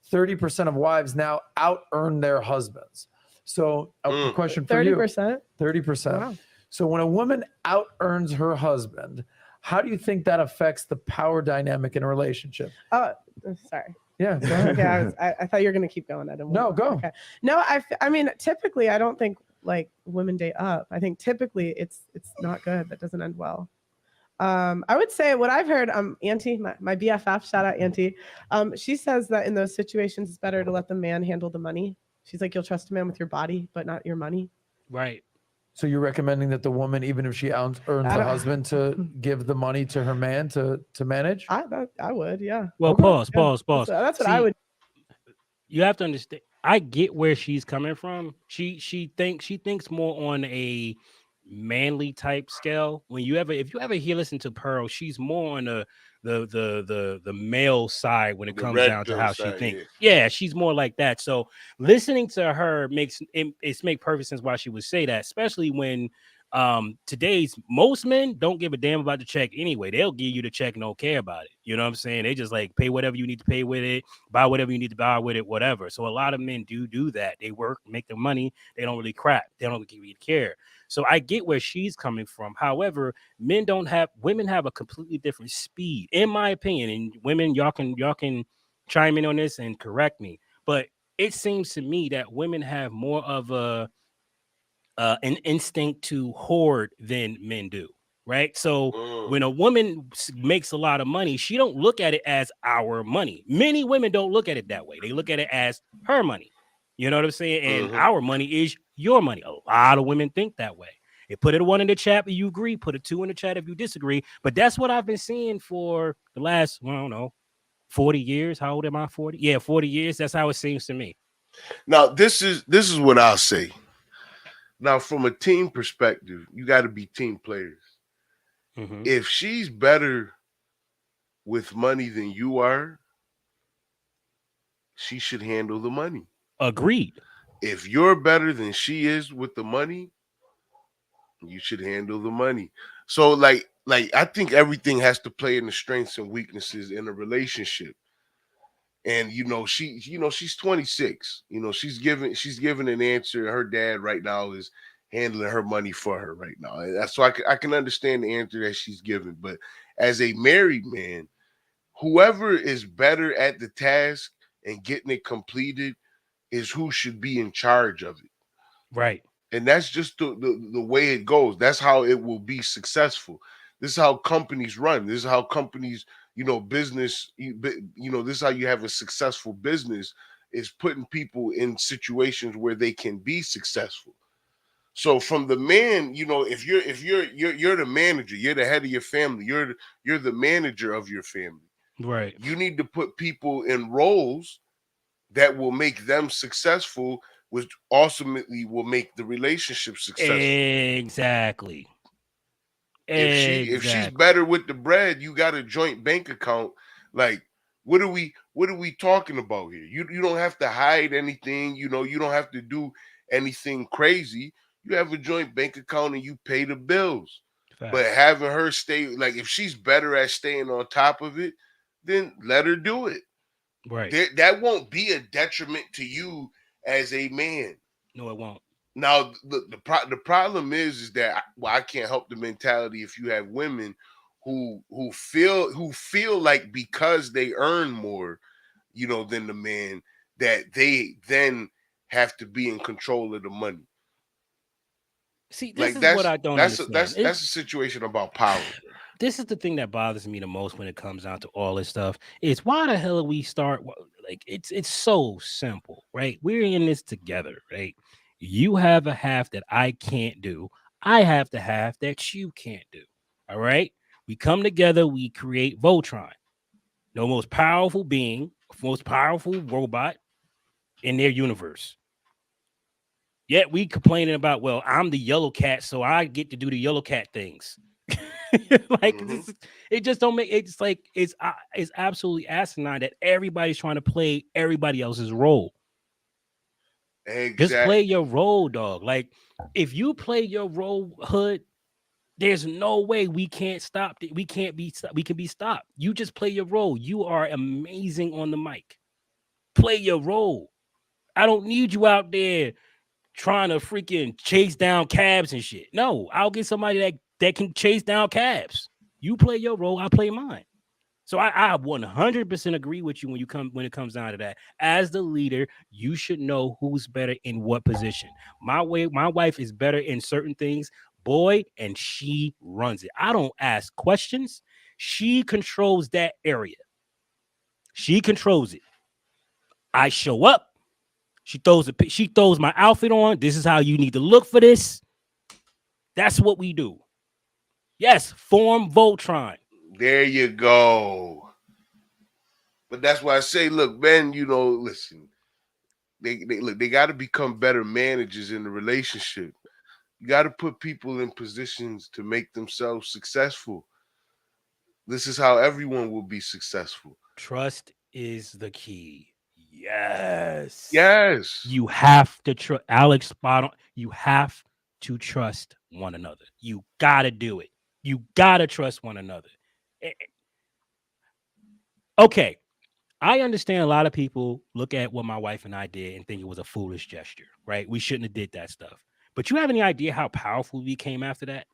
30% of wives now out earn their husbands. So a question for 30%? 30%. Wow. So when a woman out earns her husband, how do you think that affects the power dynamic in a relationship? Oh, sorry. Yeah, go ahead. Yeah, I thought you were going to keep going. I don't. No, go. Okay. No, I mean, typically, I don't think like women date up. I think typically it's not good. That doesn't end well. I would say what I've heard, Auntie, my BFF, shout out Auntie. She says that in those situations, it's better to let the man handle the money. She's like, you'll trust a man with your body, but not your money. Right. So you're recommending that the woman, even if she earns the husband, to give the money to her man to manage? I would, yeah. Well, Okay. pause. That's what See, I would. You have to understand. I get where she's coming from. She thinks more on a manly type scale. If you ever hear listen to Pearl, she's more on the male side when it The comes red down to pill how side, she thinks. Yeah, she's more like that. So listening to her makes perfect sense why she would say that, especially when today's most men don't give a damn about the check anyway. They'll give you the check and don't care about it. You know what I'm saying? They just like pay whatever you need to pay with it, buy whatever you need to buy with it, whatever. So a lot of men do that. They work, make the money. They don't really crap. They don't really care. So I get where she's coming from. However, women have a completely different speed, in my opinion. And women, y'all can chime in on this and correct me. But it seems to me that women have more of an instinct to hoard than men do, right? So when a woman makes a lot of money, she don't look at it as our money. Many women don't look at it that way. They look at it as her money. You know what I'm saying? And our money is your money. A lot of women think that way. Put it 1 in the chat if you agree. Put a 2 in the chat if you disagree. But that's what I've been seeing for the last, I don't know, 40 years. How old am I? 40? Yeah, 40 years. That's how it seems to me. Now, this is what I'll say. Now, from a team perspective, you got to be team players. Mm-hmm. If she's better with money than you are, she should handle the money. Agreed. If you're better than she is with the money, you should handle the money. So, like I think everything has to play in the strengths and weaknesses in a relationship. And she's 26. She's giving an answer. Her dad right now is handling her money for her right now. And that's so I can understand the answer that she's giving. But as a married man, whoever is better at the task and getting it completed is who should be in charge of it. Right. And that's just the way it goes. That's how it will be successful. This is how companies run. This is how companies, business, this is how you have a successful business, is putting people in situations where they can be successful. So from the man, if you're the manager, you're the head of your family, you're the manager of your family. Right. You need to put people in roles that will make them successful, which ultimately will make the relationship successful. Exactly. if she's better with the bread, you got a joint bank account. Like, what are we talking about here? You don't have to hide anything, you know, you don't have to do anything crazy. You have a joint bank account and you pay the bills. But having her stay, like, if she's better at staying on top of it, then let her do it. Right. That won't be a detriment to you as a man. No, it won't. Now, the problem is that I can't help the mentality if you have women who feel like because they earn more, you know, than the man, that they then have to be in control of the money. See, this is what I don't understand. That's a situation about power. This is the thing that bothers me the most when it comes down to all this stuff. Is why the hell we start like it's so simple, right? We're in this together, right? You have a half that I can't do. I have the half that you can't do. All right. We come together, we create Voltron, the most powerful being, most powerful robot in their universe. Yet we complaining about, well, I'm the yellow cat, so I get to do the yellow cat things. Like it just don't make it's like it's absolutely asinine that everybody's trying to play everybody else's role. Exactly. Just play your role, dog. Like if you play your role, Hood, there's no way we can't stop it. We can be stopped. You just play your role. You are amazing on the mic. Play your role. I don't need you out there trying to freaking chase down cabs and shit. No, I'll get somebody that can chase down cabs. You play your role, I play mine. So I 100% agree with you when it comes down to that. As the leader, you should know who's better in what position. My wife is better in certain things, boy, and she runs it. I don't ask questions. She controls that area. She controls it. I show up. She throws my outfit on. This is how you need to look for this. That's what we do. Yes, form Voltron. There you go. But that's why I say, look, men, you know, listen, they got to become better managers in the relationship. You got to put people in positions to make themselves successful. This is how everyone will be successful. Trust is the key. Yes. Yes. You have to trust. Alex, spot on. You have to trust one another. You got to do it. You got to trust one another. Okay. I understand a lot of people look at what my wife and I did and think it was a foolish gesture, right? We shouldn't have did that stuff. But you have any idea how powerful we became after that?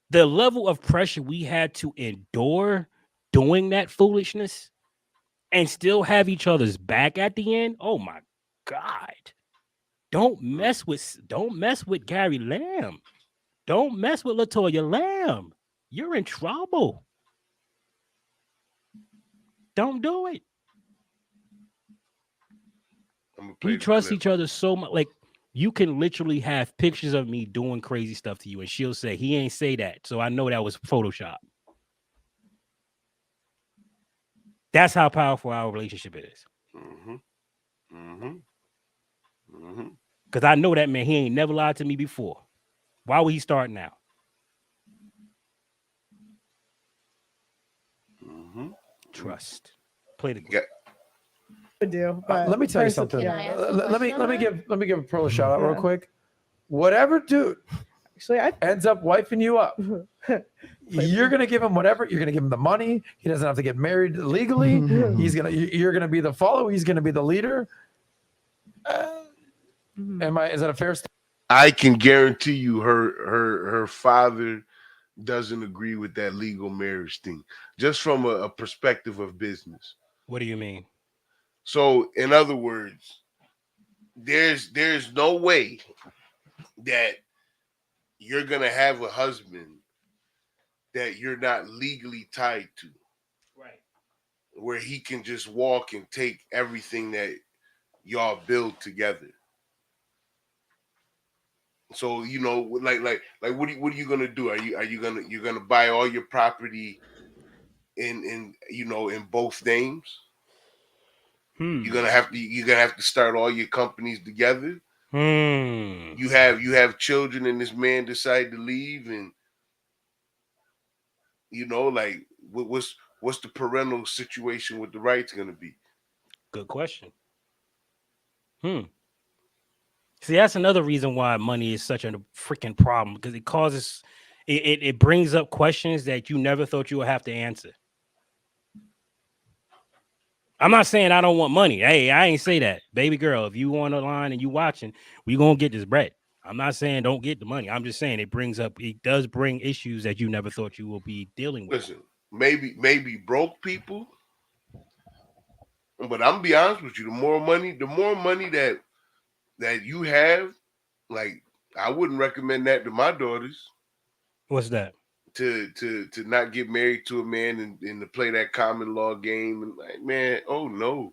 The level of pressure we had to endure doing that foolishness and still have each other's back at the end. Oh my God. Don't mess with Gary Lamb. Don't mess with LaToya Lamb. You're in trouble. Don't do it. We trust each other so much. Like, you can literally have pictures of me doing crazy stuff to you, and she'll say, he ain't say that. So I know that was Photoshop. That's how powerful our relationship is. Because I know that man, he ain't never lied to me before. Why would he start now? Trust. Play the game. Do, but let me tell you something. Let me give Pearl a shout out real quick. Whatever dude actually ends up wifing you up, you're gonna give him whatever. You're gonna give him the money. He doesn't have to get married legally. You're gonna be the follower. He's gonna be the leader. Is that a fair statement? I can guarantee you her father doesn't agree with that legal marriage thing, just from a perspective of business. What do you mean? So, in other words, there's no way that you're gonna have a husband that you're not legally tied to, right? Where he can just walk and take everything that y'all build together. So, you know, like what are you gonna do? You're gonna buy all your property in both names? You're gonna have to start all your companies together. Hmm. You have children, and this man decide to leave, and like what's the parental situation with the rights going to be? Good question. See, that's another reason why money is such a freaking problem, because it causes it brings up questions that you never thought you would have to answer. I'm not saying I don't want money. Hey, I ain't say that. Baby girl, if you on the line and you watching, we gonna get this bread. I'm not saying don't get the money. I'm just saying it does bring issues that you never thought you will be dealing with. Listen, maybe broke people, but I'm gonna be honest with you. The more money that you have, like, I wouldn't recommend that to my daughters. What's that? To not get married to a man and to play that common law game, and like, man, oh no.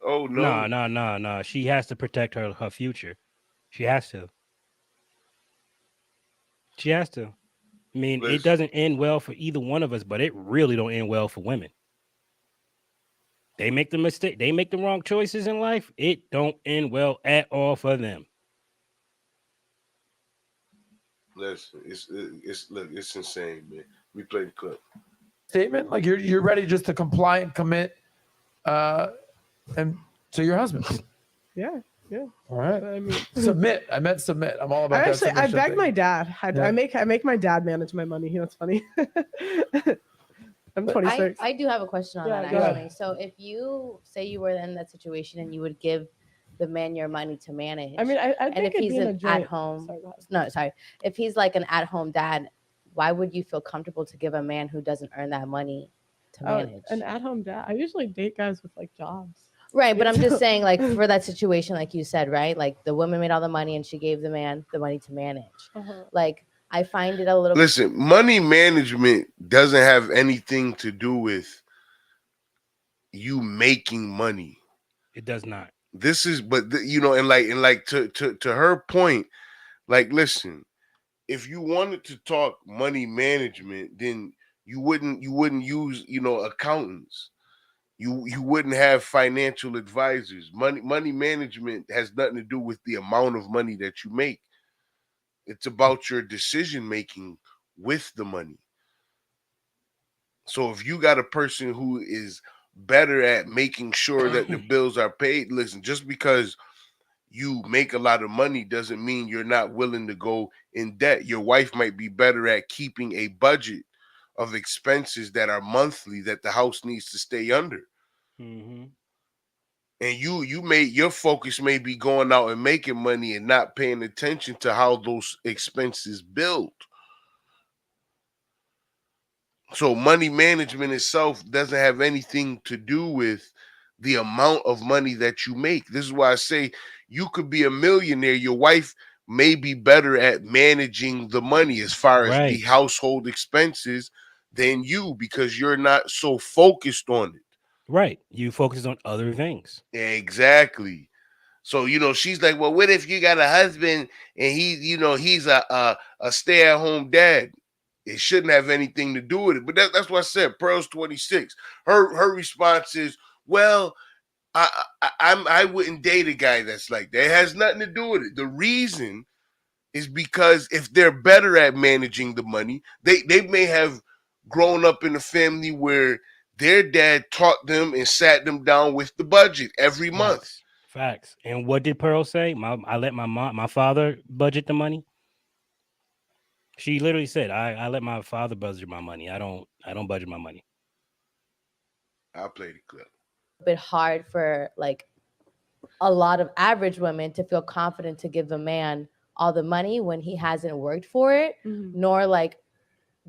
No. She has to protect her future. She has to. She has to. I mean, it Listen, doesn't end well for either one of us, but it really don't end well for women. They make the mistake. They make the wrong choices in life. It don't end well at all for them. listen, it's insane, man. We play the clip. Statement like you're ready just to comply and commit, and to your husband. Yeah. All right. I mean, Submit. I meant submit. I'm all about that. I submission beg thing. my dad. Yeah. I make my dad manage my money. You know, it's funny. I'm 26. I do have a question on Yeah, that go ahead. actually. So if you say you were in that situation and you would give the man your money to manage, I mean, I and think if it'd he's be in a an joint. at home, Sorry, go ahead. no, sorry, if he's like an at home dad, why would you feel comfortable to give a man who doesn't earn that money to manage? An at-home dad. I usually date guys with like jobs. Right, but I'm just saying, like, for that situation, like you said, right? Like the woman made all the money and she gave the man the money to manage. Like, I find it a little. Listen, money management doesn't have anything to do with you making money. It does not. This is, and like to her point, like, listen, if you wanted to talk money management, then you wouldn't use accountants. You wouldn't have financial advisors. Money management has nothing to do with the amount of money that you make. It's about your decision making with the money. So if you got a person who is better at making sure that the bills are paid, listen, just because you make a lot of money doesn't mean you're not willing to go in debt. Your wife might be better at keeping a budget of expenses that are monthly that the house needs to stay under. Mm-hmm. And your focus may be going out and making money and not paying attention to how those expenses build. So money management itself doesn't have anything to do with the amount of money that you make. This is why I say you could be a millionaire. Your wife may be better at managing the money as far as the household expenses than you, because you're not so focused on it. Right. You focus on other things. Exactly. So, she's like, well, what if you got a husband and he's a stay-at-home dad? It shouldn't have anything to do with it. But that's what I said. Pearl's 26. Her response is, well, I wouldn't date a guy that's like that. It has nothing to do with it. The reason is because if they're better at managing the money, they may have grown up in a family where their dad taught them and sat them down with the budget every month. Facts. And what did Pearl say? I let my father budget the money. She literally said, I let my father budget my money. I don't budget my money. I'll play the clip. A bit hard for like a lot of average women to feel confident to give a man all the money when he hasn't worked for it, nor like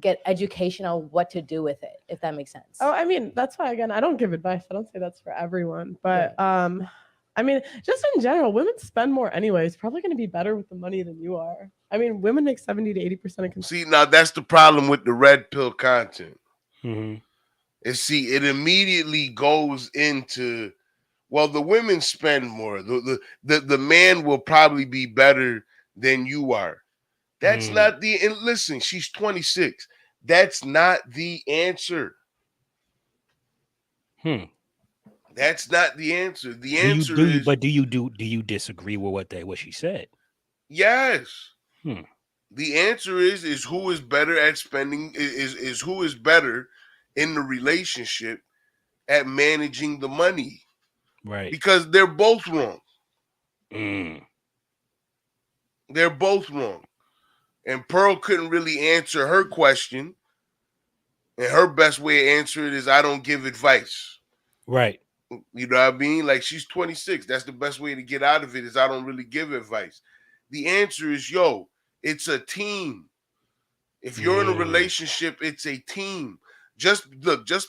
get education on what to do with it, if that makes sense. Oh, I mean, that's why, again, I don't give advice. I don't say that's for everyone, but I mean, just in general, women spend more anyways. Probably going to be better with the money than you are. I mean, women make 70 to 80% of. See, now that's the problem with the red pill content. Mm-hmm. It immediately goes into, well, the women spend more. The man will probably be better than you are. That's not the, and listen, she's 26. That's not the answer. That's not the answer. The Do you answer do you is but do you disagree with what she said? yes. Hmm. The answer is who is better at spending is who is better in the relationship at managing the money, Right. because they're both wrong. Mm. They're both wrong. And Pearl couldn't really answer her question. And her best way to answer it is I don't give advice. Right. You know what I mean? Like, she's 26. That's the best way to get out of it is I don't really give advice. The answer is, yo, it's a team. If you're in a relationship, it's a team. Just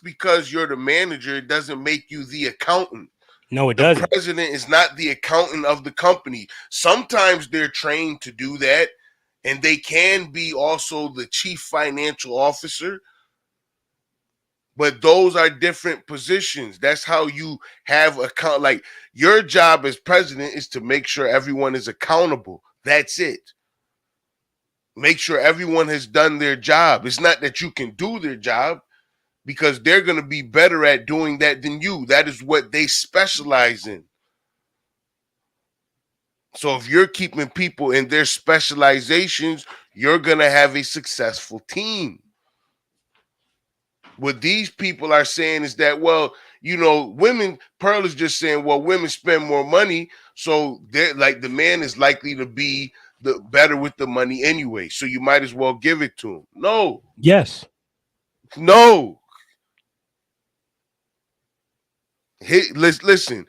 because you're the manager, it doesn't make you the accountant. No, it The doesn't. president is not the accountant of the company. Sometimes they're trained to do that, and they can be also the chief financial officer, but those are different positions. That's how you have account. Like, your job as president is to make sure everyone is accountable. That's it. Make sure everyone has done their job. It's not that you can do their job, because they're going to be better at doing that than you. That is what they specialize in. So if you're keeping people in their specializations, you're going to have a successful team. What these people are saying is that, well, women, Pearl is just saying, well, women spend more money, so they're like, the man is likely to be the better with the money anyway. So you might as well give it to him. No. Yes. No. Listen,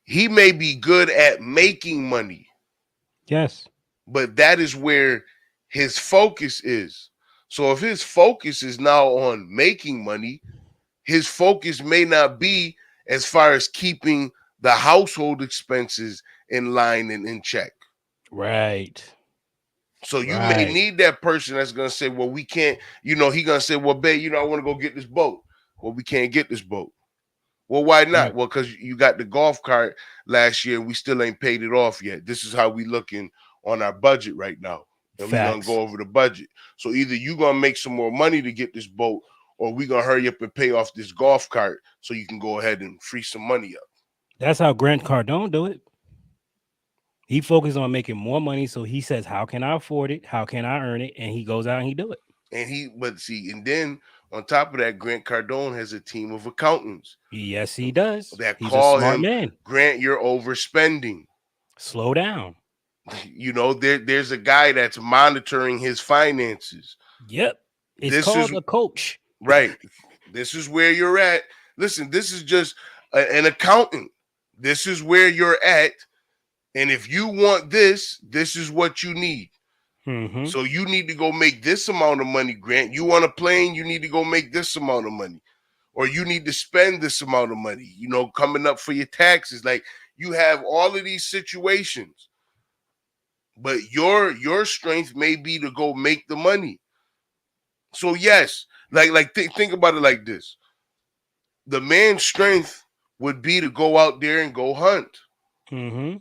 he may be good at making money. Yes. But that is where his focus is. So if his focus is now on making money, his focus may not be as far as keeping the household expenses in line and in check. Right. So you may need that person that's going to say, well, we can't, he going to say, well, babe, I want to go get this boat. Well, we can't get this boat. Well, why not? Right. Well, because you got the golf cart last year and we still ain't paid it off yet. This is how we looking on our budget right now. And we're going to go over the budget. So either you going to make some more money to get this boat, or we going to hurry up and pay off this golf cart so you can go ahead and free some money up. That's how Grant Cardone do it. He focuses on making more money. So he says, how can I afford it? How can I earn it? And he goes out and he do it. And then on top of that, Grant Cardone has a team of accountants. Yes, he does. That He's call a smart him, man. Grant, you're overspending. Slow down. There's a guy that's monitoring his finances. Yep. It's called a coach. Right. This is where you're at. Listen, this is just an accountant. This is where you're at. And if you want this, this is what you need. Mm-hmm. So you need to go make this amount of money, Grant. You want a plane, you need to go make this amount of money. Or you need to spend this amount of money, coming up for your taxes. Like, you have all of these situations. But your strength may be to go make the money. So yes, think about it like this. The man's strength would be to go out there and go hunt. Mm-hmm.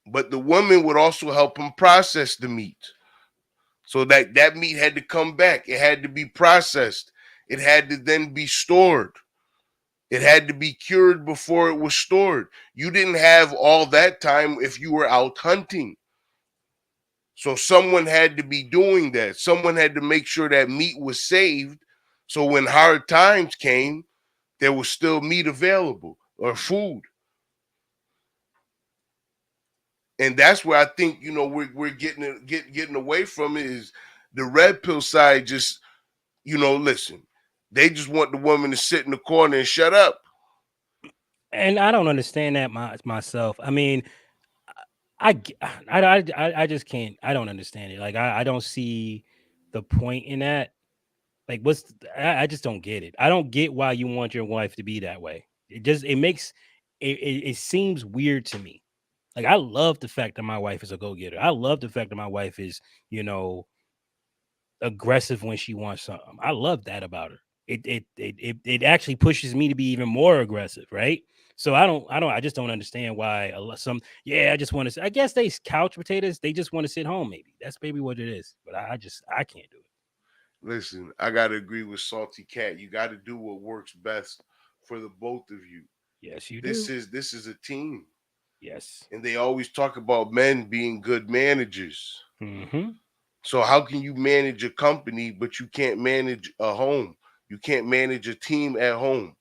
But the woman would also help him process the meat. So that meat had to come back. It had to be processed. It had to then be stored. It had to be cured before it was stored. You didn't have all that time if you were out hunting. So someone had to be doing that. Someone had to make sure that meat was saved. So when hard times came, there was still meat available or food. And that's where I think, we're getting away from it, is the red pill side. Just, listen, they just want the woman to sit in the corner and shut up. And I don't understand that myself. I mean, I just can't. I don't understand it. Like, I don't see the point in that. Like, I just don't get it. I don't get why you want your wife to be that way. It seems weird to me. Like, I love the fact that my wife is a go-getter. I love the fact that my wife is, aggressive when she wants something. I love that about her. It actually pushes me to be even more aggressive, right? So I just don't understand why I just want to. I guess they couch potatoes. They just want to sit home. Maybe that's maybe what it is. But I can't do it. Listen, I gotta agree with Salty Cat. You got to do what works best for the both of you. Yes, you This do. is a team. Yes. And they always talk about men being good managers. Mm-hmm. So how can you manage a company but you can't manage a home? You can't manage a team at home.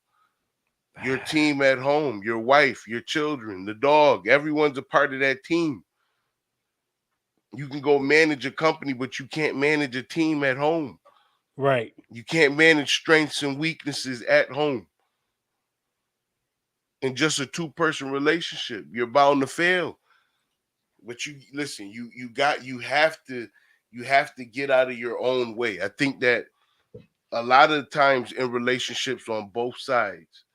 Your team at home, your wife, your children, the dog, everyone's a part of that team. You can go manage a company, but you can't manage a team at home. Right. You can't manage strengths and weaknesses at home. In just a two-person relationship, you're bound to fail. But you listen, you have to get out of your own way. I think that a lot of times in relationships on both sides,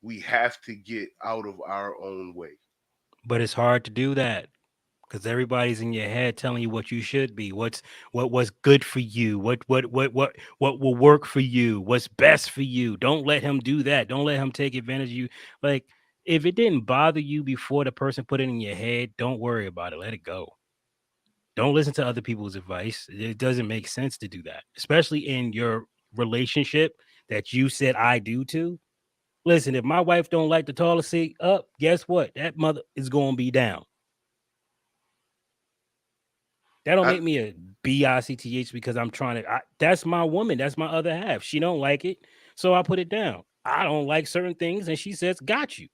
we have to get out of our own way. But it's hard to do that because everybody's in your head telling you what you should be, what's good for you, what will work for you, what's best for you. Don't let him do that. Don't let him take advantage of you. Like if it didn't bother you before the person put it in your head, don't worry about it. Let it go. Don't listen to other people's advice. It doesn't make sense to do that, especially in your relationship that you said I do to. Listen, if my wife don't like the toilet seat up, guess what? That mother is going to be down. That don't I, make me a BICTH because I'm trying to. That's my woman. That's my other half. She don't like it, so I put it down. I don't like certain things, and she says, "Got you."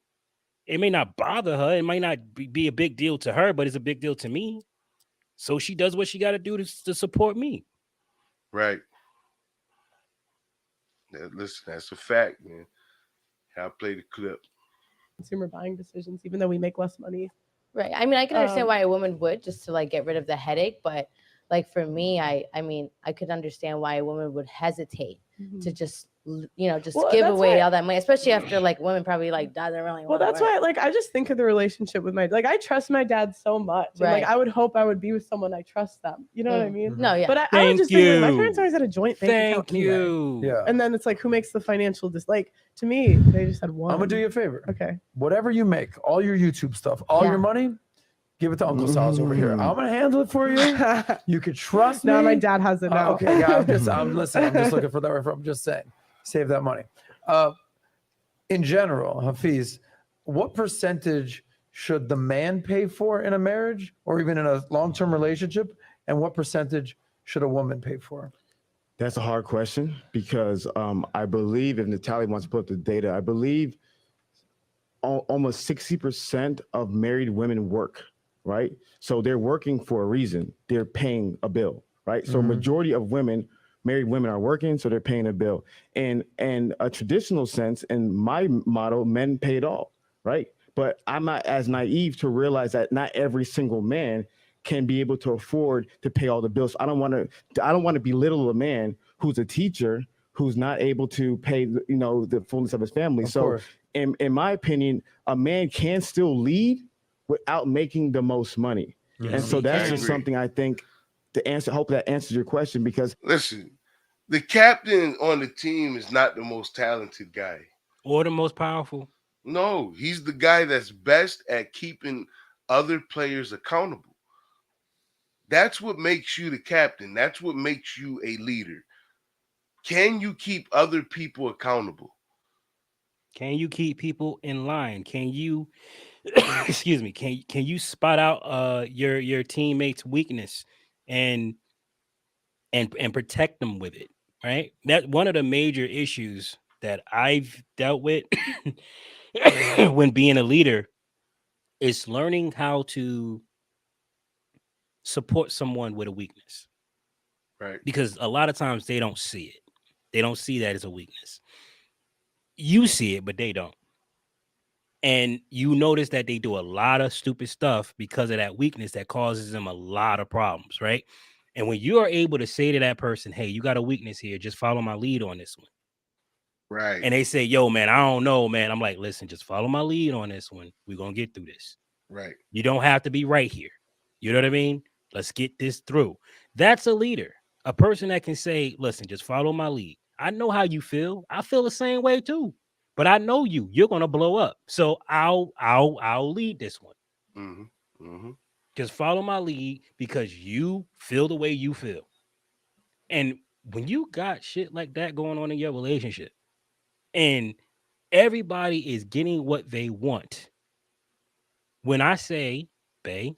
It may not bother her. It might not be a big deal to her, but it's a big deal to me. So she does what she got to do to support me. right. Listen, that's a fact, man. I'll play the clip. Consumer buying decisions, even though we make less money. Right. I mean, I can understand Um, why a woman would, just to like get rid of the headache, but like for me, I mean, I could understand why a woman would hesitate to just just Well, give that's away why- all that money, especially after like women probably like doesn't really Well, want to that's work. why, like, I just think of the relationship with I trust my dad so much. And, like, Right. I would hope I would be with someone I trust them. You know what I mean? No, yeah. But I would Thank just think, like, my you. parents always had a joint bank account Thank anyway. you. Yeah. And then it's like, who makes the financial like, to me, they just had one. I'm gonna do you a favor. Okay. Whatever you make, all your YouTube stuff, all Yeah. your money, give it to Uncle Sal's over here. I'm gonna handle it for you. You could trust me. No, my dad has it now. Okay, yeah. I'm just looking for that. I'm just saying, save that money. In general, Hafiz, what percentage should the man pay for in a marriage or even in a long-term relationship, and what percentage should a woman pay for? That's a hard question because I believe if Natalie wants to put up the data, I believe almost 60% of married women work, right? So they're working for a reason. They're paying a bill, right? So majority of married women are working, so they're paying a bill. And a traditional sense, in my model, men pay it all, right? But I'm not as naive to realize that not every single man can be able to afford to pay all the bills. I don't want to belittle a man who's a teacher who's not able to pay the fullness of his family. Of So course. in my opinion, a man can still lead without making the most money. Yes, And so he that's can. just something I think hope that answers your question, because Listen, the captain on the team is not the most talented guy. Or the most powerful. No, he's the guy that's best at keeping other players accountable. That's what makes you the captain. That's what makes you a leader. Can you keep other people accountable? Can you keep people in line? Can you excuse me, can you spot out your teammates' weakness and protect them with it, right? That one of the major issues that I've dealt with when being a leader is learning how to support someone with a weakness. Right. Because a lot of times they don't see it. They don't see that as a weakness. You see it, but they don't. And you notice that they do a lot of stupid stuff because of that weakness that causes them a lot of problems, right? And when you are able to say to that person, hey, you got a weakness here, just follow my lead on this one. Right. And they say, yo, man, I don't know, man. I'm like, listen, just follow my lead on this one. We're going to get through this. Right. You don't have to be right here. You know what I mean? Let's get this through. That's a leader, a person that can say, listen, just follow my lead. I know how you feel. I feel the same way too. But I know you're going to blow up. So I'll lead this one. Mm-hmm. Mm-hmm. Just follow my lead because you feel the way you feel. And when you got shit like that going on in your relationship, and Everybody is getting what they want. When I say, bae,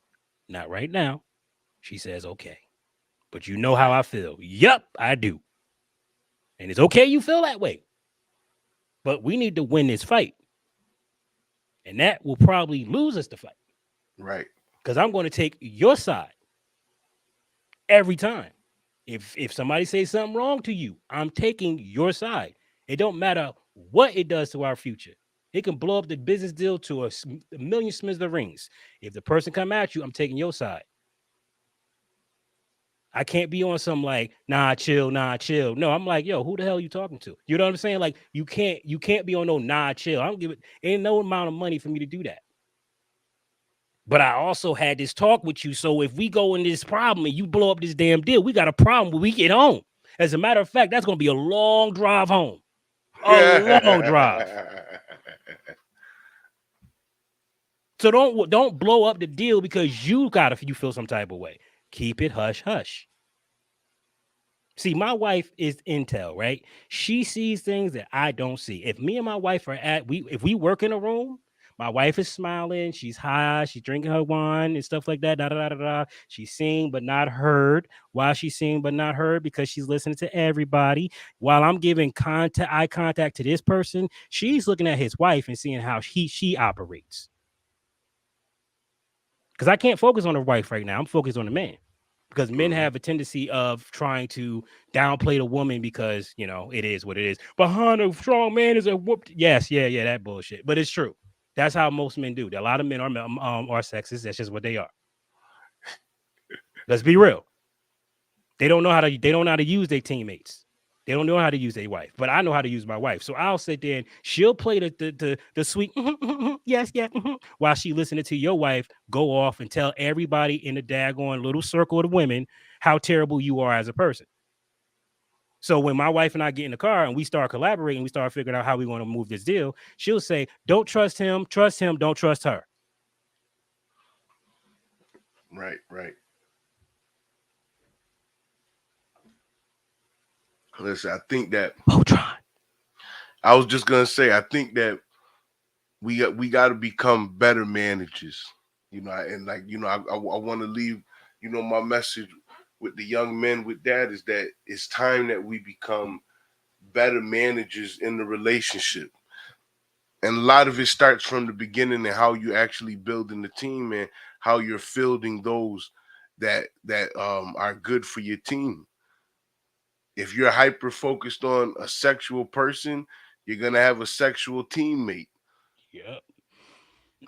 not right now, she says, okay. But you know how I feel. Yup, I do. And it's okay you feel that way. But we need to win this fight. And that will probably lose us the fight. Right. Because I'm going to take your side every time. If somebody says something wrong to you, I'm taking your side. It don't matter what it does to our future. It can blow up the business deal to a million smithereens. If the person come at you, I'm taking your side. I can't be on some like, nah, chill. No, I'm like, yo, who the hell are you talking to? You know what I'm saying? Like, you can't be on no nah, chill. I don't give it, ain't no amount of money for me to do that. But I also had this talk with you. So if we go in this problem and you blow up this damn deal, we got a problem when we get home. As a matter of fact, that's going to be a long drive home. A long drive. So don't blow up the deal because you feel some type of way. Keep it hush hush. See, my wife is intel, right? She sees things that I don't see. If me and my wife are if we work in a room, my wife is smiling, she's high, she's drinking her wine and stuff like that. Da, da, da, da, da. She's seeing but not heard. Why she's seeing but not heard? Because she's listening to everybody. While I'm giving eye contact to this person, she's looking at his wife and seeing how she operates. Because I can't focus on the wife right now. I'm focused on the man. Because men have a tendency of trying to downplay the woman because, you know, it is what it is. Behind a strong man is a whooped. Yes, yeah, that bullshit. But it's true. That's how most men do. A lot of men are sexist. That's just what they are. Let's be real. They don't know how to use their teammates. They don't know how to use their wife. But I know how to use my wife. So I'll sit there and she'll play the sweet yes, yeah, while she listening to your wife go off and tell everybody in the daggone little circle of the women how terrible you are as a person. So when my wife and I get in the car and we start collaborating, we start figuring out how we want to move this deal, she'll say, don't trust him, don't trust her. Right. Listen, I think that I was just gonna say, I think that we got to become better managers, you know, and like, you know, I want to leave, you know, my message with the young men with that is that it's time that we become better managers in the relationship. And a lot of it starts from the beginning and how you actually building the team and how you're fielding those that are good for your team. If you're hyper focused on a sexual person, you're gonna have a sexual teammate. Yep.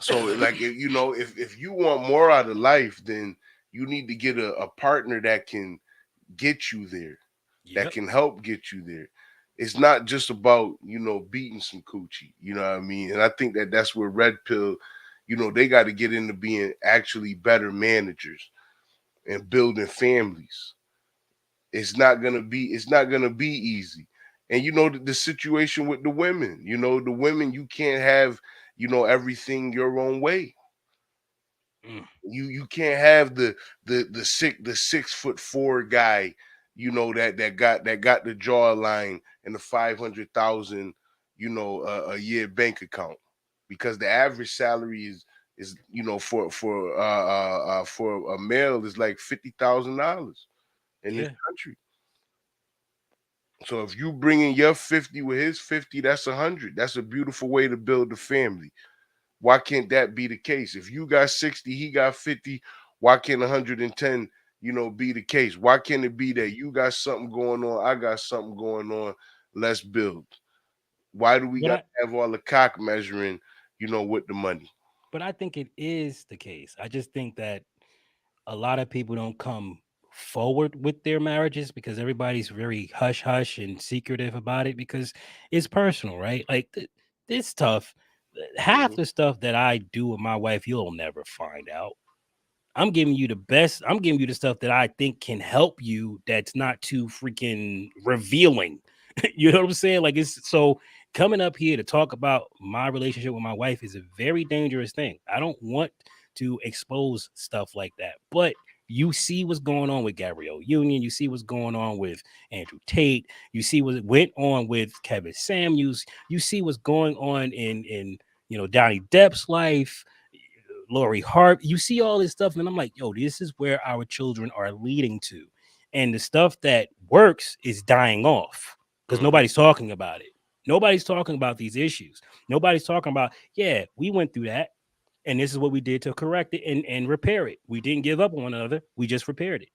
So like, you know, if you want more out of life, then you need to get a partner that can get you there, that can help get you there. It's not just about, you know, beating some coochie, you know what I mean? And I think that that's where Red Pill, you know, they got to get into being actually better managers and building families. It's not gonna be easy. And you know the situation with the women, you know, the women, you can't have, you know, everything your own way. You can't have the 6'4" guy, you know, that got the jawline and the 500,000, you know, a year bank account, because the average salary is you know, for a male is like $50,000 in this country. So if you bring in your 50 with his 50, that's 100. That's a beautiful way to build a family. Why can't that be the case? If you got 60, he got 50, why can't 110, you know, be the case? Why can't it be that you got something going on, I got something going on, let's build? Why do we got to have all the cock measuring, you know, with the money? But I think it is the case. I just think that a lot of people don't come forward with their marriages because everybody's very hush hush and secretive about it because it's personal, right? Like it's tough. Half the stuff that I do with my wife, you'll never find out. I'm giving you the best. I'm giving you the stuff that I think can help you. That's not too freaking revealing. You know what I'm saying? Like, it's so coming up here to talk about my relationship with my wife is a very dangerous thing. I don't want to expose stuff like that, but You see what's going on with Gabrielle Union. You see what's going on with Andrew Tate. You see what went on with Kevin Samuels. You see what's going on in Johnny Depp's life, Lori Hart. You see all this stuff, and I'm like, yo, this is where our children are leading to, and the stuff that works is dying off because nobody's talking about it. Nobody's talking about these issues. Nobody's talking about, yeah, we went through that. And this is what we did to correct it and repair it. We didn't give up on one another. We just repaired it.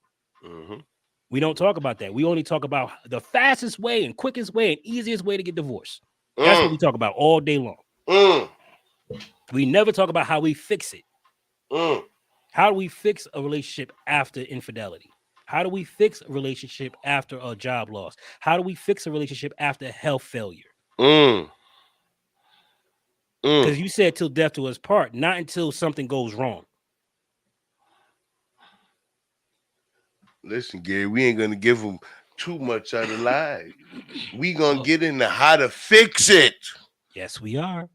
We don't talk about that. We only talk about the fastest way and quickest way and easiest way to get divorced. That's what we talk about all day long. We never talk about how we fix it. How do we fix a relationship after infidelity? How do we fix a relationship after a job loss? How do we fix a relationship after health failure? Because you said till death do us part, not until something goes wrong. Listen, Gary, we ain't gonna give them too much out of life. We gonna get into how to fix it. Yes, we are.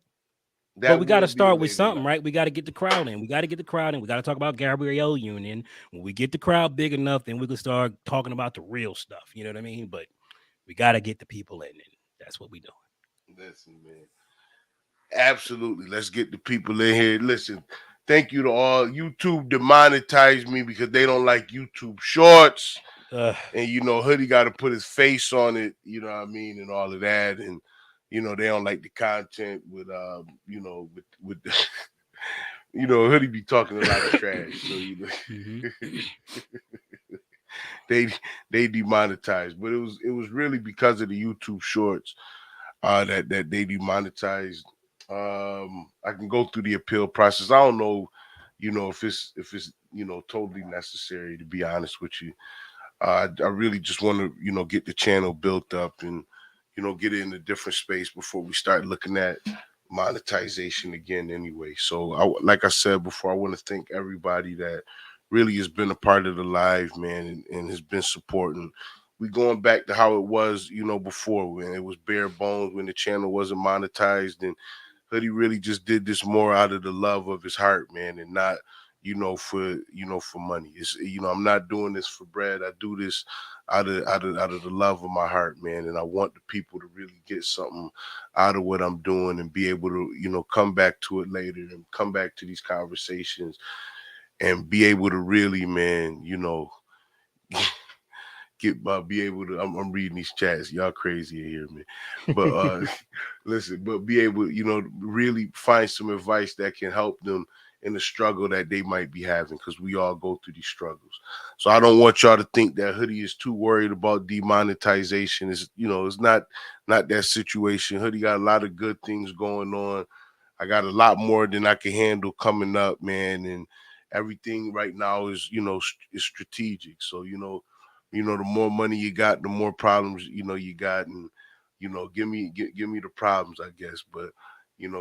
But we got to start with something, right? We got to get the crowd in. We got to get the crowd in. We got to talk about Gabrielle Union. When we get the crowd big enough, then we can start talking about the real stuff. You know what I mean? But we got to get the people in, and that's what we doing. Listen, man. Absolutely. Let's get the people in here. Listen, thank you to all. YouTube demonetized me because they don't like YouTube shorts. And Hoodie got to put his face on it, you know what I mean, and all of that. And they don't like the content with with the, Hoodie be talking a lot of trash. So they demonetized. But it was really because of the YouTube shorts that they demonetized. I can go through the appeal process. I don't know, if it's totally necessary, to be honest with you. I really just want to get the channel built up and get it in a different space before we start looking at monetization again anyway. So like I said before, I want to thank everybody that really has been a part of the live, man, and has been supporting. We going back to how it was, before, when it was bare bones, when the channel wasn't monetized, and Hoodie really just did this more out of the love of his heart, man, and not, for money. It's, I'm not doing this for bread. I do this out of the love of my heart, man, and I want the people to really get something out of what I'm doing and be able to, come back to it later and come back to these conversations and be able to really, man, be able to. I'm reading these chats. Y'all crazy in here, man. But listen, but be able, really find some advice that can help them in the struggle that they might be having, because we all go through these struggles. So I don't want y'all to think that Hoodie is too worried about demonetization. It's it's not that situation. Hoodie got a lot of good things going on. I got a lot more than I can handle coming up, man, and everything right now is is strategic. So the more money you got, the more problems you got, and give me the problems, I guess. But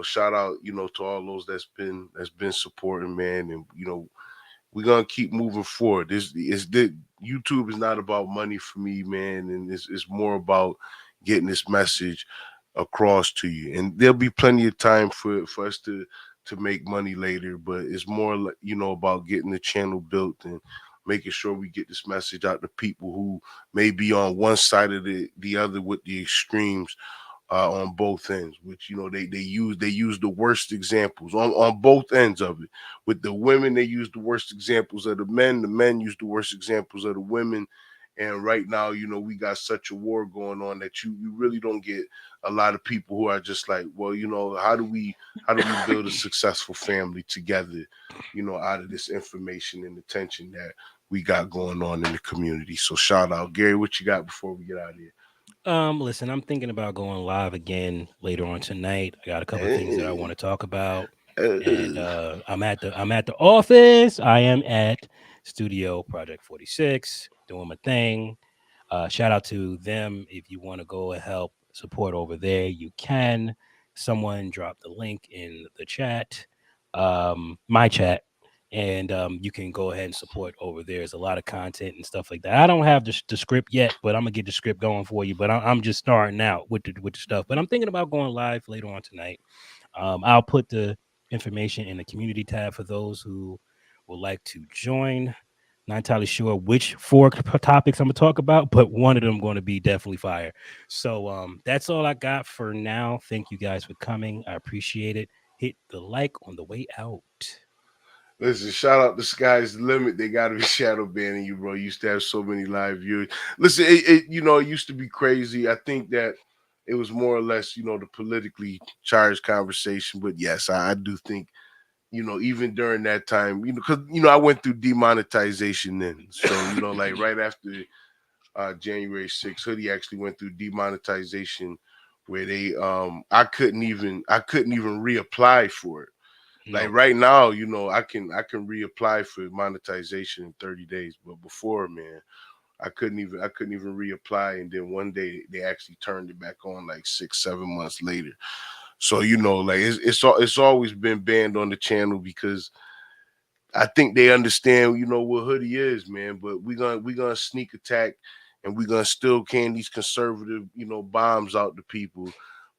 shout out to all those that's been supporting, man, and we're gonna keep moving forward. YouTube is not about money for me, man, and it's more about getting this message across to you. And there'll be plenty of time for us to make money later, but it's more like, about getting the channel built and making sure we get this message out to people who may be on one side of the other with the extremes, on both ends, which they use the worst examples on both ends of it. With the women, they use the worst examples of the men use the worst examples of the women. And right now, we got such a war going on that you really don't get a lot of people who are just like, well, how do we build a successful family together, out of this information and attention that we got going on in the community. So shout out. Gary, what you got before we get out of here? Listen, I'm thinking about going live again later on tonight. I got a couple of things that I want to talk about. And I'm at the office. I am at Studio Project 46 doing my thing. Shout out to them. If you want to go and help support over there, you can. Someone dropped the link in the chat, my chat, and you can go ahead and support over there. There's a lot of content and stuff like that. I don't have the script yet, but I'm gonna get the script going for you. But I'm just starting out with the stuff. But I'm thinking about going live later on tonight. I'll put the information in the community tab for those who would like to join. Not entirely sure which 4 topics I'm gonna talk about, but one of them going to be definitely fire. So that's all I got for now. Thank you guys for coming. I appreciate it. Hit the like on the way out. Listen, shout out to Sky's the Limit. They got to be shadow banning you, bro. You used to have so many live viewers. Listen, it used to be crazy. I think that it was more or less, the politically charged conversation. But yes, I do think, even during that time, because I went through demonetization then. So like right after January 6th, Hoodie actually went through demonetization, where they I couldn't even reapply for it. Like No. right now, I can reapply for monetization in 30 days, but before, man, I couldn't even reapply. And then one day they actually turned it back on, like 6-7 months later. So like it's always been banned on the channel because I think they understand, what Hoodie is, man. But we gonna sneak attack, and we gonna still can these conservative, bombs out to people.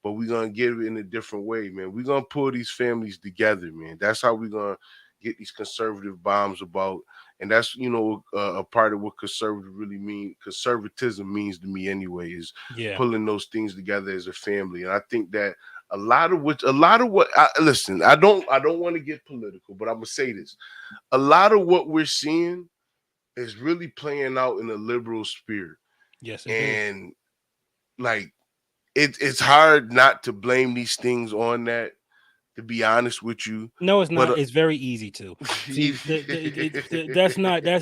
But we gonna get it in a different way, man. We gonna pull these families together, man. That's how we gonna get these conservative bombs about. And that's a part of what conservatism means to me anyway, is Yeah. pulling those things together as a family. And I think that a lot of what listen, I don't want to get political, but I'm gonna say this. A lot of what we're seeing is really playing out in a liberal spirit. Yes, it is. And like it's hard not to blame these things on that, to be honest with you. No, it's But not. It's very easy to see.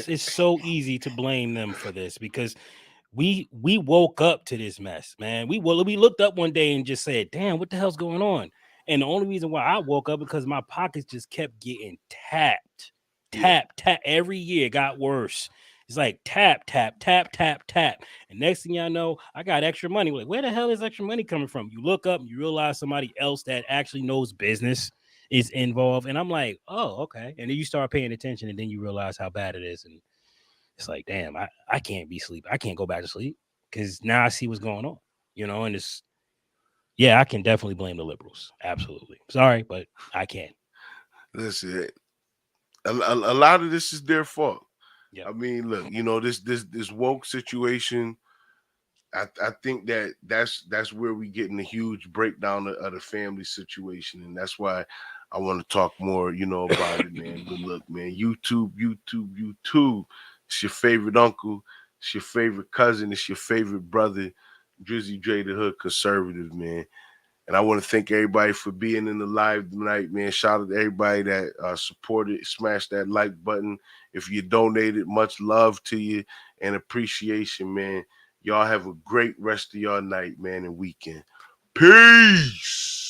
It's so easy to blame them for this because we woke up to this mess, man. We looked up one day and just said, "Damn, what the hell's going on?" And the only reason why I woke up because my pockets just kept getting tapped. Every year it got worse. It's like tap. And next thing y'all know, I got extra money. Like, where the hell is extra money coming from? You look up and you realize somebody else that actually knows business is involved. And I'm like, oh, okay. And then you start paying attention and then you realize how bad it is. And it's like, damn, I can't be sleep. I can't go back to sleep because now I see what's going on, and yeah, I can definitely blame the liberals. Absolutely. Sorry, but I can. listen, a lot of this is their fault. Yeah. I mean, look, this woke situation. I think that's where we getting a huge breakdown of the family situation, and that's why I want to talk more, about it, man. But look, man, YouTube. It's your favorite uncle, it's your favorite cousin, it's your favorite brother, Drizzy Dre, the Hood Conservative, man. And I want to thank everybody for being in the live tonight, man. Shout out to everybody that supported, smash that like button. If you donated, much love to you and appreciation, man. Y'all have a great rest of your night, man, and weekend. Peace.